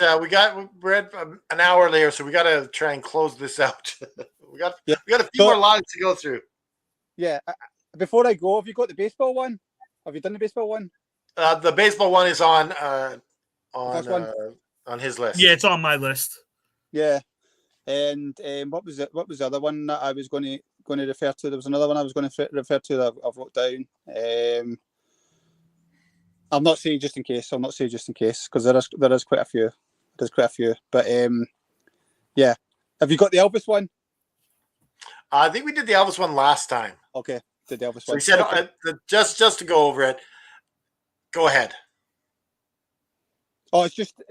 we're at an hour later, so we got to try and close this out. we got a few more lines to go through. Yeah. Before I go, have you got the baseball one? Have you done the baseball one? The baseball one is on his list. Yeah, it's on my list. Yeah. And what was it? What was the other one that I was going to refer to? There was another one I was going to refer to that I've wrote down. I'll not say just in case. Because there is quite a few. There's quite a few. But yeah. Have you got the Elvis one? I think we did the Elvis one last time. Okay, did the Elvis So one. we said Okay. just to go over it. Go ahead. Oh, it's just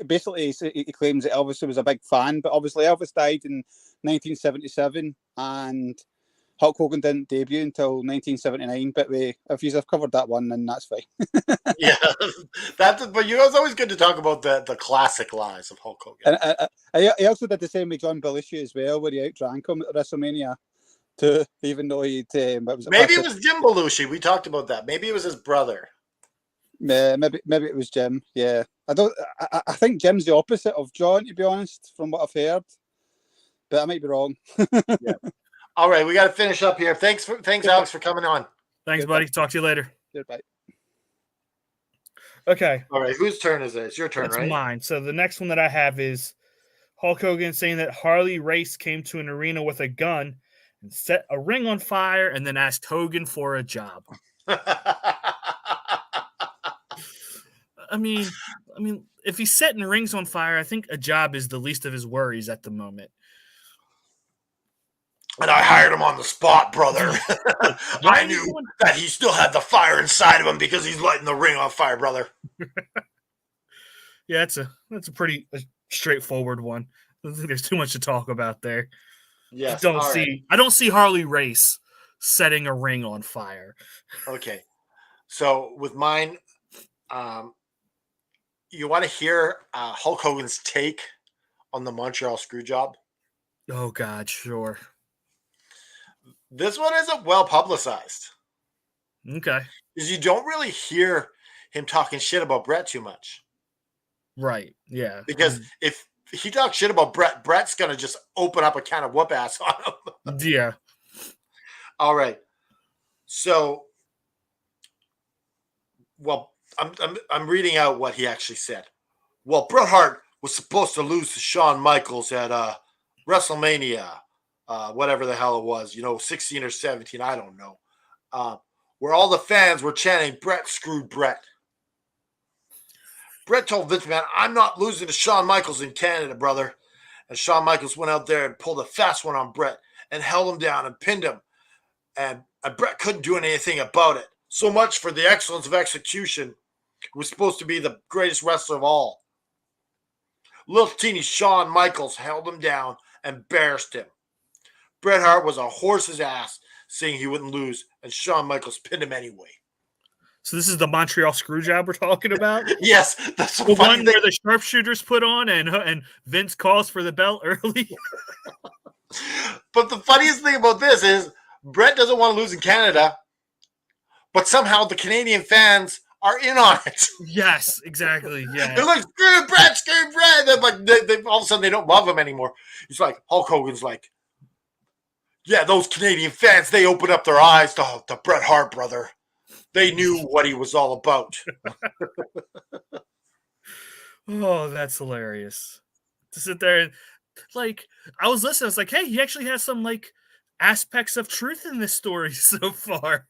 basically he claims that Elvis was a big fan, but obviously Elvis died in 1977, and Hulk Hogan didn't debut until 1979. But if you've covered that one, then that's fine. Yeah, but it's always good to talk about the classic lies of Hulk Hogan. And I also did the same with John Belushi as well, where he outdrank him at WrestleMania too, even though he'd Maybe it was Jim Belushi. We talked about that. Maybe it was his brother. Maybe it was Jim. Yeah, I think Jim's the opposite of John, to be honest, from what I've heard. But I might be wrong. Yeah. All right, we got to finish up here. Thanks, Alex, for coming on. Thanks, buddy. Talk to you later. Goodbye. Okay. All right, whose turn is it? It's your turn, That's right? mine. So the next one that I have is Hulk Hogan saying that Harley Race came to an arena with a gun and set a ring on fire and then asked Hogan for a job. I mean, if he's setting rings on fire, I think a job is the least of his worries at the moment. And I hired him on the spot, brother. I knew that he still had the fire inside of him because he's lighting the ring on fire, brother. Yeah, that's a pretty straightforward one. I don't think there's too much to talk about there. Yes, I don't see Harley Race setting a ring on fire. Okay, so with mine, you want to hear Hulk Hogan's take on the Montreal Screwjob? Oh God, sure. This one isn't well publicized. Okay. Because you don't really hear him talking shit about Bret too much. Right. Yeah. Because if he talks shit about Bret, Bret's going to just open up a can of whoop ass on him. Yeah. All right. So, well, I'm reading out what he actually said. Well, Bret Hart was supposed to lose to Shawn Michaels at WrestleMania. Whatever the hell it was, 16 or 17, I don't know, where all the fans were chanting, Bret screwed Bret. Bret told Vince McMahon, I'm not losing to Shawn Michaels in Canada, brother. And Shawn Michaels went out there and pulled a fast one on Bret and held him down and pinned him. And Bret couldn't do anything about it. So much for the excellence of execution. He was supposed to be the greatest wrestler of all. Little teeny Shawn Michaels held him down and embarrassed him. Bret Hart was a horse's ass, saying he wouldn't lose, and Shawn Michaels pinned him anyway. So this is the Montreal Screwjob we're talking about? Yes, that's the one where the sharpshooters put on and Vince calls for the belt early. But the funniest thing about this is Bret doesn't want to lose in Canada, but somehow the Canadian fans are in on it. Yes, exactly. Yeah, they're like, screw Bret, screw Bret. They're like, they all of a sudden they don't love him anymore. It's like Hulk Hogan's like, yeah, those Canadian fans, they opened up their eyes to Bret Hart, brother. They knew what he was all about. Oh, that's hilarious. To sit there and, I was listening. I was like, hey, he actually has some, aspects of truth in this story so far.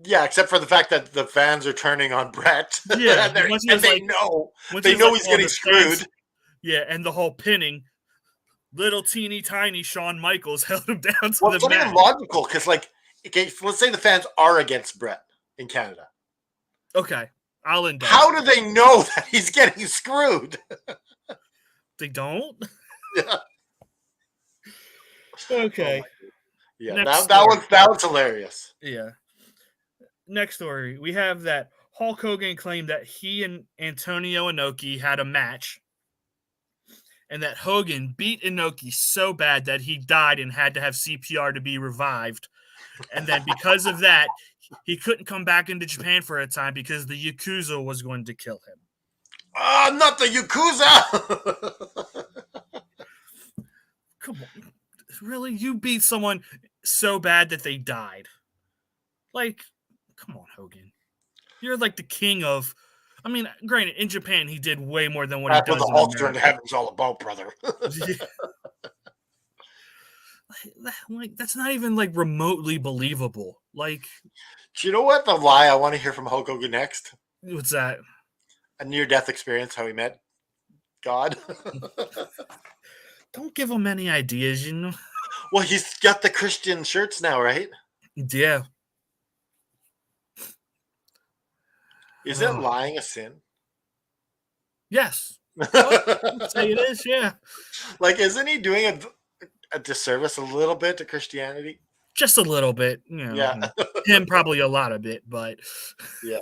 Yeah, except for the fact that the fans are turning on Bret. Yeah, and they know he's getting screwed. Fans, yeah, and the whole pinning. Little teeny tiny Shawn Michaels held him down to the mat. It's not even logical because, let's say the fans are against Bret in Canada. Okay, I'll indulge. How do they know that he's getting screwed? They don't. Yeah. Okay. Yeah, that was hilarious. Yeah. Next story, we have that Hulk Hogan claimed that he and Antonio Inoki had a match. And that Hogan beat Inoki so bad that he died and had to have CPR to be revived And then because of that, he couldn't come back into Japan for a time because the Yakuza was going to kill him. Not the Yakuza! Come on. Really? You beat someone so bad that they died. Like, come on, Hogan. You're like the king of... I mean, granted, in Japan, he did way more than what That's he what does the in Hulkster in America. Heaven's all about, brother. Like, that's not even, like, remotely believable. Like... Do you know what the lie I want to hear from Hulk Hogan next? What's that? A near-death experience, how he met God. Don't give him any ideas, you know? Well, he's got the Christian shirts now, right? Yeah. Isn't lying a sin? Yes. I'd say it is, yeah. Like, isn't he doing a disservice a little bit to Christianity? Just a little bit, you know. Yeah. Him probably a lot of it, but... Yeah.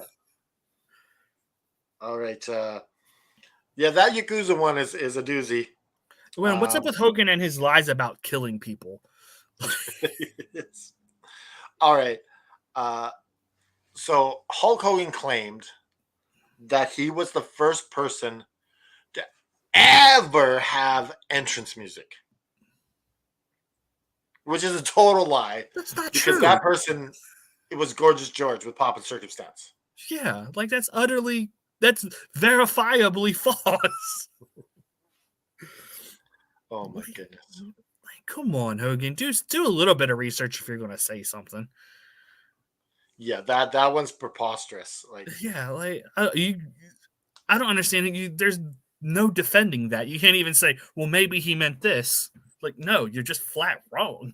All right. Yeah, that Yakuza one is a doozy. Well, what's up with Hogan and his lies about killing people? All right. So Hulk Hogan claimed that he was the first person to ever have entrance music, which is a total lie. That's not because true. that person, it was Gorgeous George with Pop and Circumstance. Yeah, like that's verifiably false. Oh my goodness! Like, come on, Hogan, do a little bit of research if you're going to say something. Yeah, that one's preposterous. Like, yeah, like I don't understand. There's no defending that. You can't even say, well, maybe he meant this. Like, no, you're just flat wrong.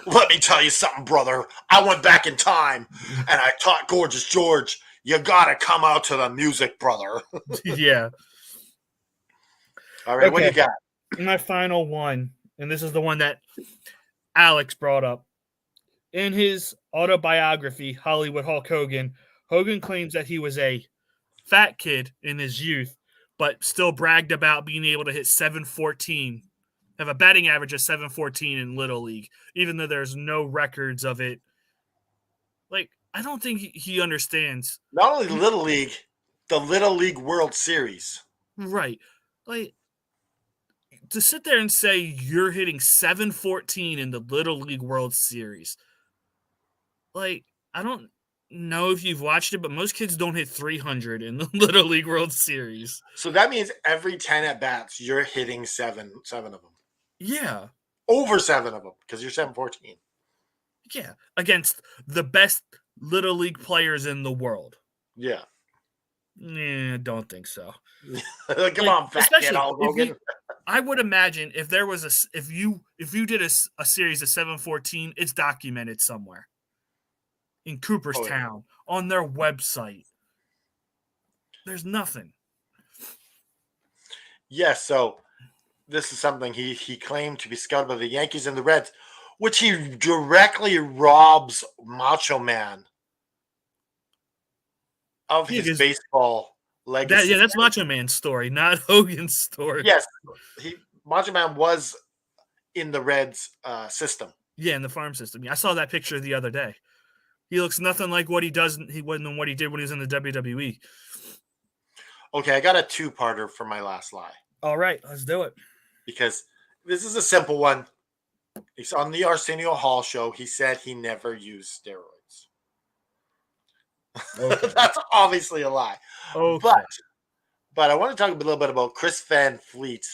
Let me tell you something, brother. I went back in time and I taught Gorgeous George, you gotta come out to the music, brother. Yeah. All right, what do you got? My final one, and this is the one that Alex brought up. In his autobiography, Hollywood Hulk Hogan, Hogan claims that he was a fat kid in his youth, but still bragged about being able to hit 714, have a batting average of 714 in Little League, even though there's no records of it. Like, I don't think he understands. Not only Little League, the Little League World Series. Right. Like, to sit there and say you're hitting 714 in the Little League World Series. Like, I don't know if you've watched it, but most kids don't hit 300 in the Little League World Series. So that means every 10 at bats, you're hitting seven of them. Yeah. Over 7 of them, because you're 714. Yeah. Against the best Little League players in the world. Yeah. Don't think so. Come on, fat kid, Hulk Hogan. I would imagine if there was if you did a series of 714, it's documented somewhere in Cooperstown on their website. There's nothing. Yes, so this is something he claimed to be scouted by the Yankees and the Reds, which he directly robs Macho Man of his baseball legacy. That's Macho Man's story, not Hogan's story. Yes, Macho Man was in the Reds system. Yeah, in the farm system. Yeah, I saw that picture the other day. He looks nothing like what he does. He wasn't what he did when he was in the WWE. Okay, I got a 2-parter for my last lie. All right, let's do it. Because this is a simple one. He's on the Arsenio Hall show. He said he never used steroids. Okay. That's obviously a lie. Okay. But I want to talk a little bit about Chris Van Fleet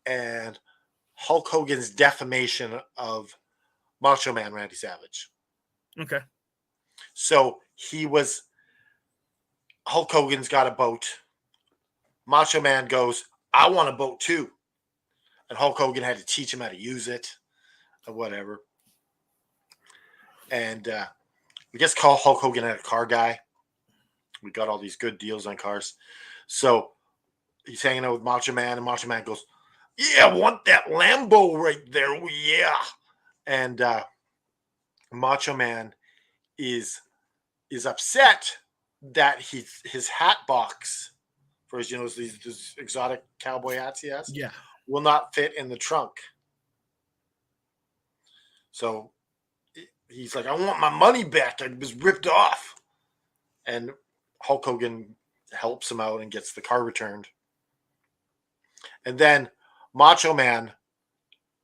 and Hulk Hogan's defamation of Macho Man Randy Savage. Okay. So Hulk Hogan's got a boat. Macho Man goes, I want a boat too. And Hulk Hogan had to teach him how to use it or whatever. And we just call Hulk Hogan a car guy. We got all these good deals on cars. So he's hanging out with Macho Man, and Macho Man goes, yeah, I want that Lambo right there. Yeah. And Macho Man is upset that his hat box for his, these exotic cowboy hats he has, yeah, will not fit in the trunk. So he's like, I want my money back. I was ripped off. And Hulk Hogan helps him out and gets the car returned. And then Macho Man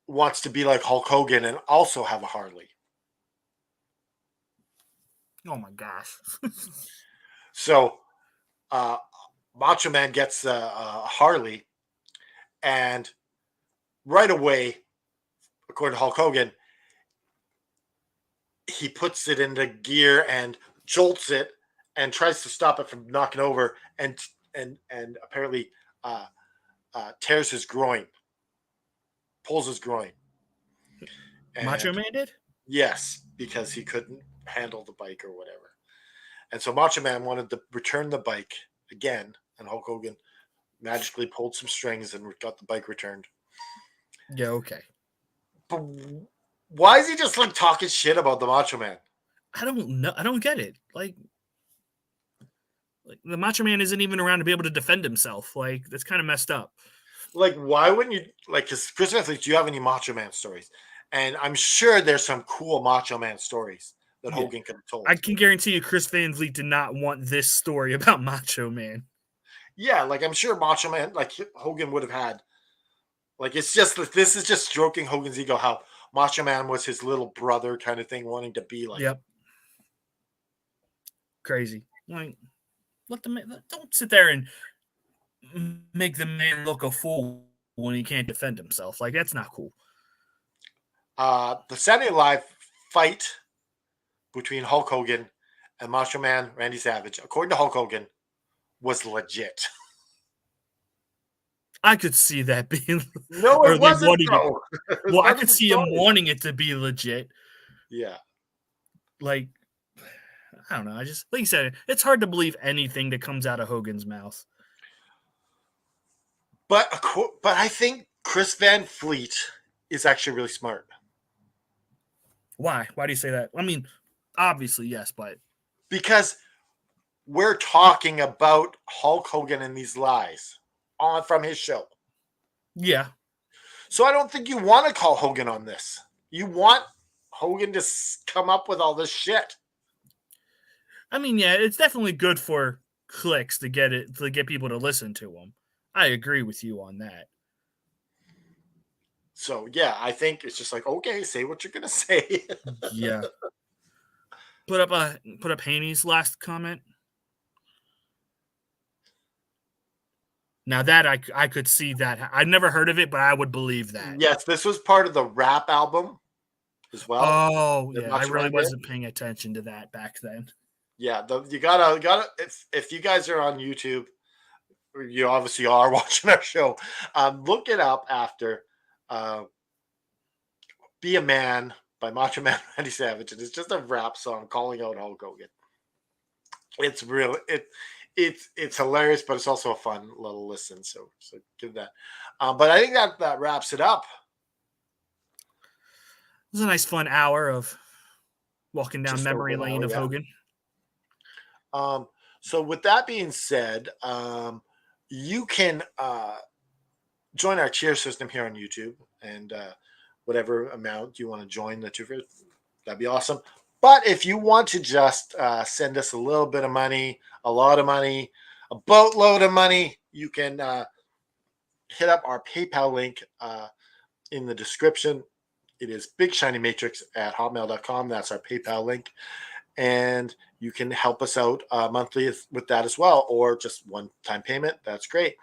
wants to be like Hulk Hogan and also have a Harley. Oh my gosh. So Macho Man gets a Harley, and right away, according to Hulk Hogan, he puts it into gear and jolts it and tries to stop it from knocking over, and apparently tears his groin, pulls his groin. Macho Man did? Yes, because he couldn't handle the bike or whatever. And so Macho Man wanted to return the bike again, and Hulk Hogan magically pulled some strings and got the bike returned. Yeah, okay. But why is he just like talking shit about the Macho Man? I don't know. I don't get it. Like the Macho Man isn't even around to be able to defend himself. Like, that's kind of messed up. Like, why wouldn't you, like, because Chris Van Fleet, do you have any Macho Man stories? And I'm sure there's some cool Macho Man stories that Hogan could have told. I can guarantee you Chris Van Vliet did not want this story about Macho Man. Yeah, like, I'm sure Macho Man, like, Hogan would have had, like, it's just, this is just stroking Hogan's ego, how Macho Man was his little brother kind of thing, wanting to be like. Yep. Crazy. Like, let the man, don't sit there and make the man look a fool when he can't defend himself. Like, that's not cool. The Saturday Night Live fight between Hulk Hogan and Macho Man Randy Savage, according to Hulk Hogan, was legit. I could see that being. No, it wasn't. Well, I could see him wanting it to be legit. Yeah. Like, I don't know. I just, like you said, it's hard to believe anything that comes out of Hogan's mouth. But I think Chris Van Fleet is actually really smart. Why? Why do you say that? I mean, obviously, yes, but because we're talking about Hulk Hogan and these lies on from his show. Yeah. So I don't think you want to call Hogan on this. You want Hogan to come up with all this shit. I mean, yeah, it's definitely good for clicks to get people to listen to him. I agree with you on that. So yeah, I think it's just like, okay, say what you're gonna say. Yeah. Put up Haney's last comment. Now that I could see that. I'd never heard of it, but I would believe that. Yes, this was part of the rap album as well. Oh, yeah. I really wasn't paying attention to that back then. Yeah, you gotta if you guys are on YouTube, you obviously are watching our show. Look it up after Be a Man by Macho Man Randy Savage. And it's just a rap song calling out Hulk Hogan. It's real. It's hilarious, but it's also a fun little listen. So give that. But I think that wraps it up. It was a nice fun hour of walking down memory lane of Hogan. So with that being said, you can join our cheer system here on YouTube, and whatever amount you want to join the 2 that'd be awesome. But if you want to just send us a little bit of money, a lot of money, a boatload of money, you can hit up our PayPal link in the description. It is bigshinymatrix@hotmail.com. That's our PayPal link. And you can help us out monthly with that as well, or just one-time payment. That's great.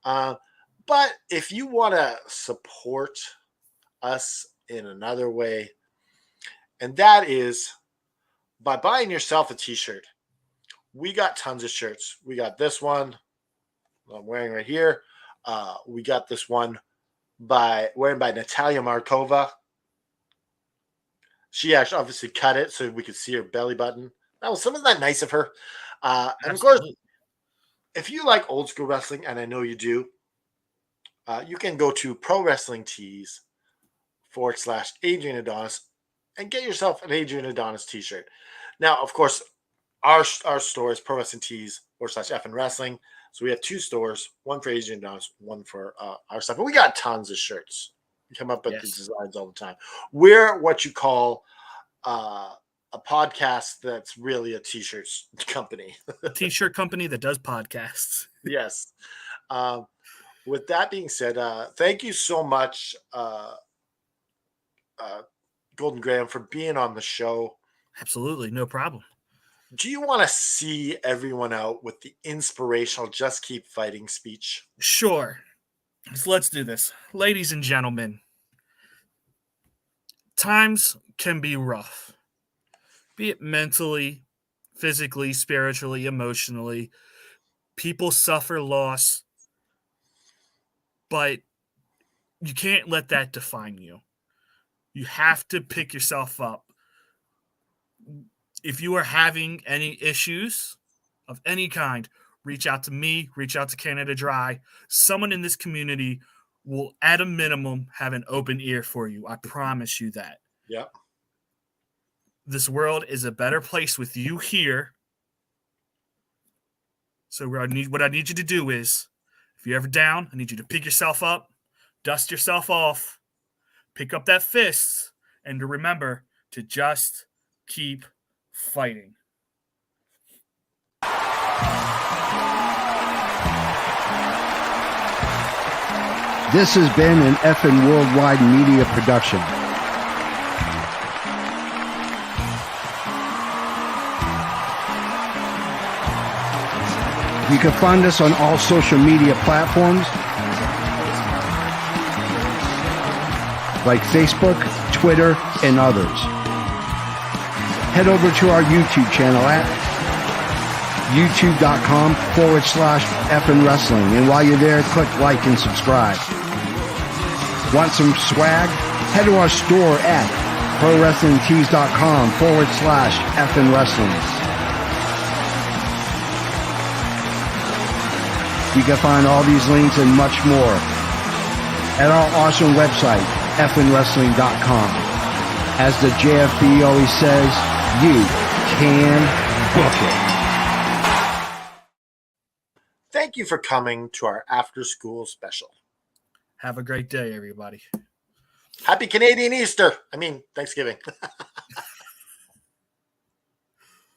But if you want to support us in another way, and that is by buying yourself a t-shirt. We got tons of shirts. We got this one I'm wearing right here. We got this one wearing by Natalia Markova. She actually obviously cut it so we could see her belly button. Wasn't that nice of her? And of course, if you like old school wrestling, and I know you do, you can go to Pro Wrestling Tees /Adrian Adonis and get yourself an Adrian Adonis t-shirt. Now, of course, our store is Pro Wrestling Tees /FN Wrestling. So we have 2 stores, one for Adrian Adonis, one for our stuff. But we got tons of shirts. come up with these designs all the time. We're what you call a podcast that's really a t-shirt company. A t-shirt company that does podcasts. Yes. With that being said, thank you so much, Golden Graham, for being on the show. Absolutely, no problem. Do you want to see everyone out with the inspirational "Just Keep Fighting" speech? Sure. So let's do this. Ladies and gentlemen, times can be rough, be it mentally, physically, spiritually, emotionally. People suffer loss, but you can't let that define you. You have to pick yourself up. If you are having any issues of any kind, reach out to me, reach out to Canada Dry. Someone in this community will, at a minimum, have an open ear for you. I promise you that. Yep. This world is a better place with you here. So what I need you to do is, if you're ever down, I need you to pick yourself up, dust yourself off, pick up that fist, and to remember to just keep fighting. This has been an effing worldwide media production. You can find us on all social media platforms like Facebook, Twitter, and others. Head over to our YouTube channel at youtube.com/effing wrestling. And while you're there, click like and subscribe. Want some swag? Head to our store at prowrestlingtees.com/effing wrestling. You can find all these links and much more at our awesome website, effingwrestling.com. As the JFB always says, you can book it. Thank you for coming to our after school special. Have a great day, everybody. Happy Canadian Easter. I mean, Thanksgiving.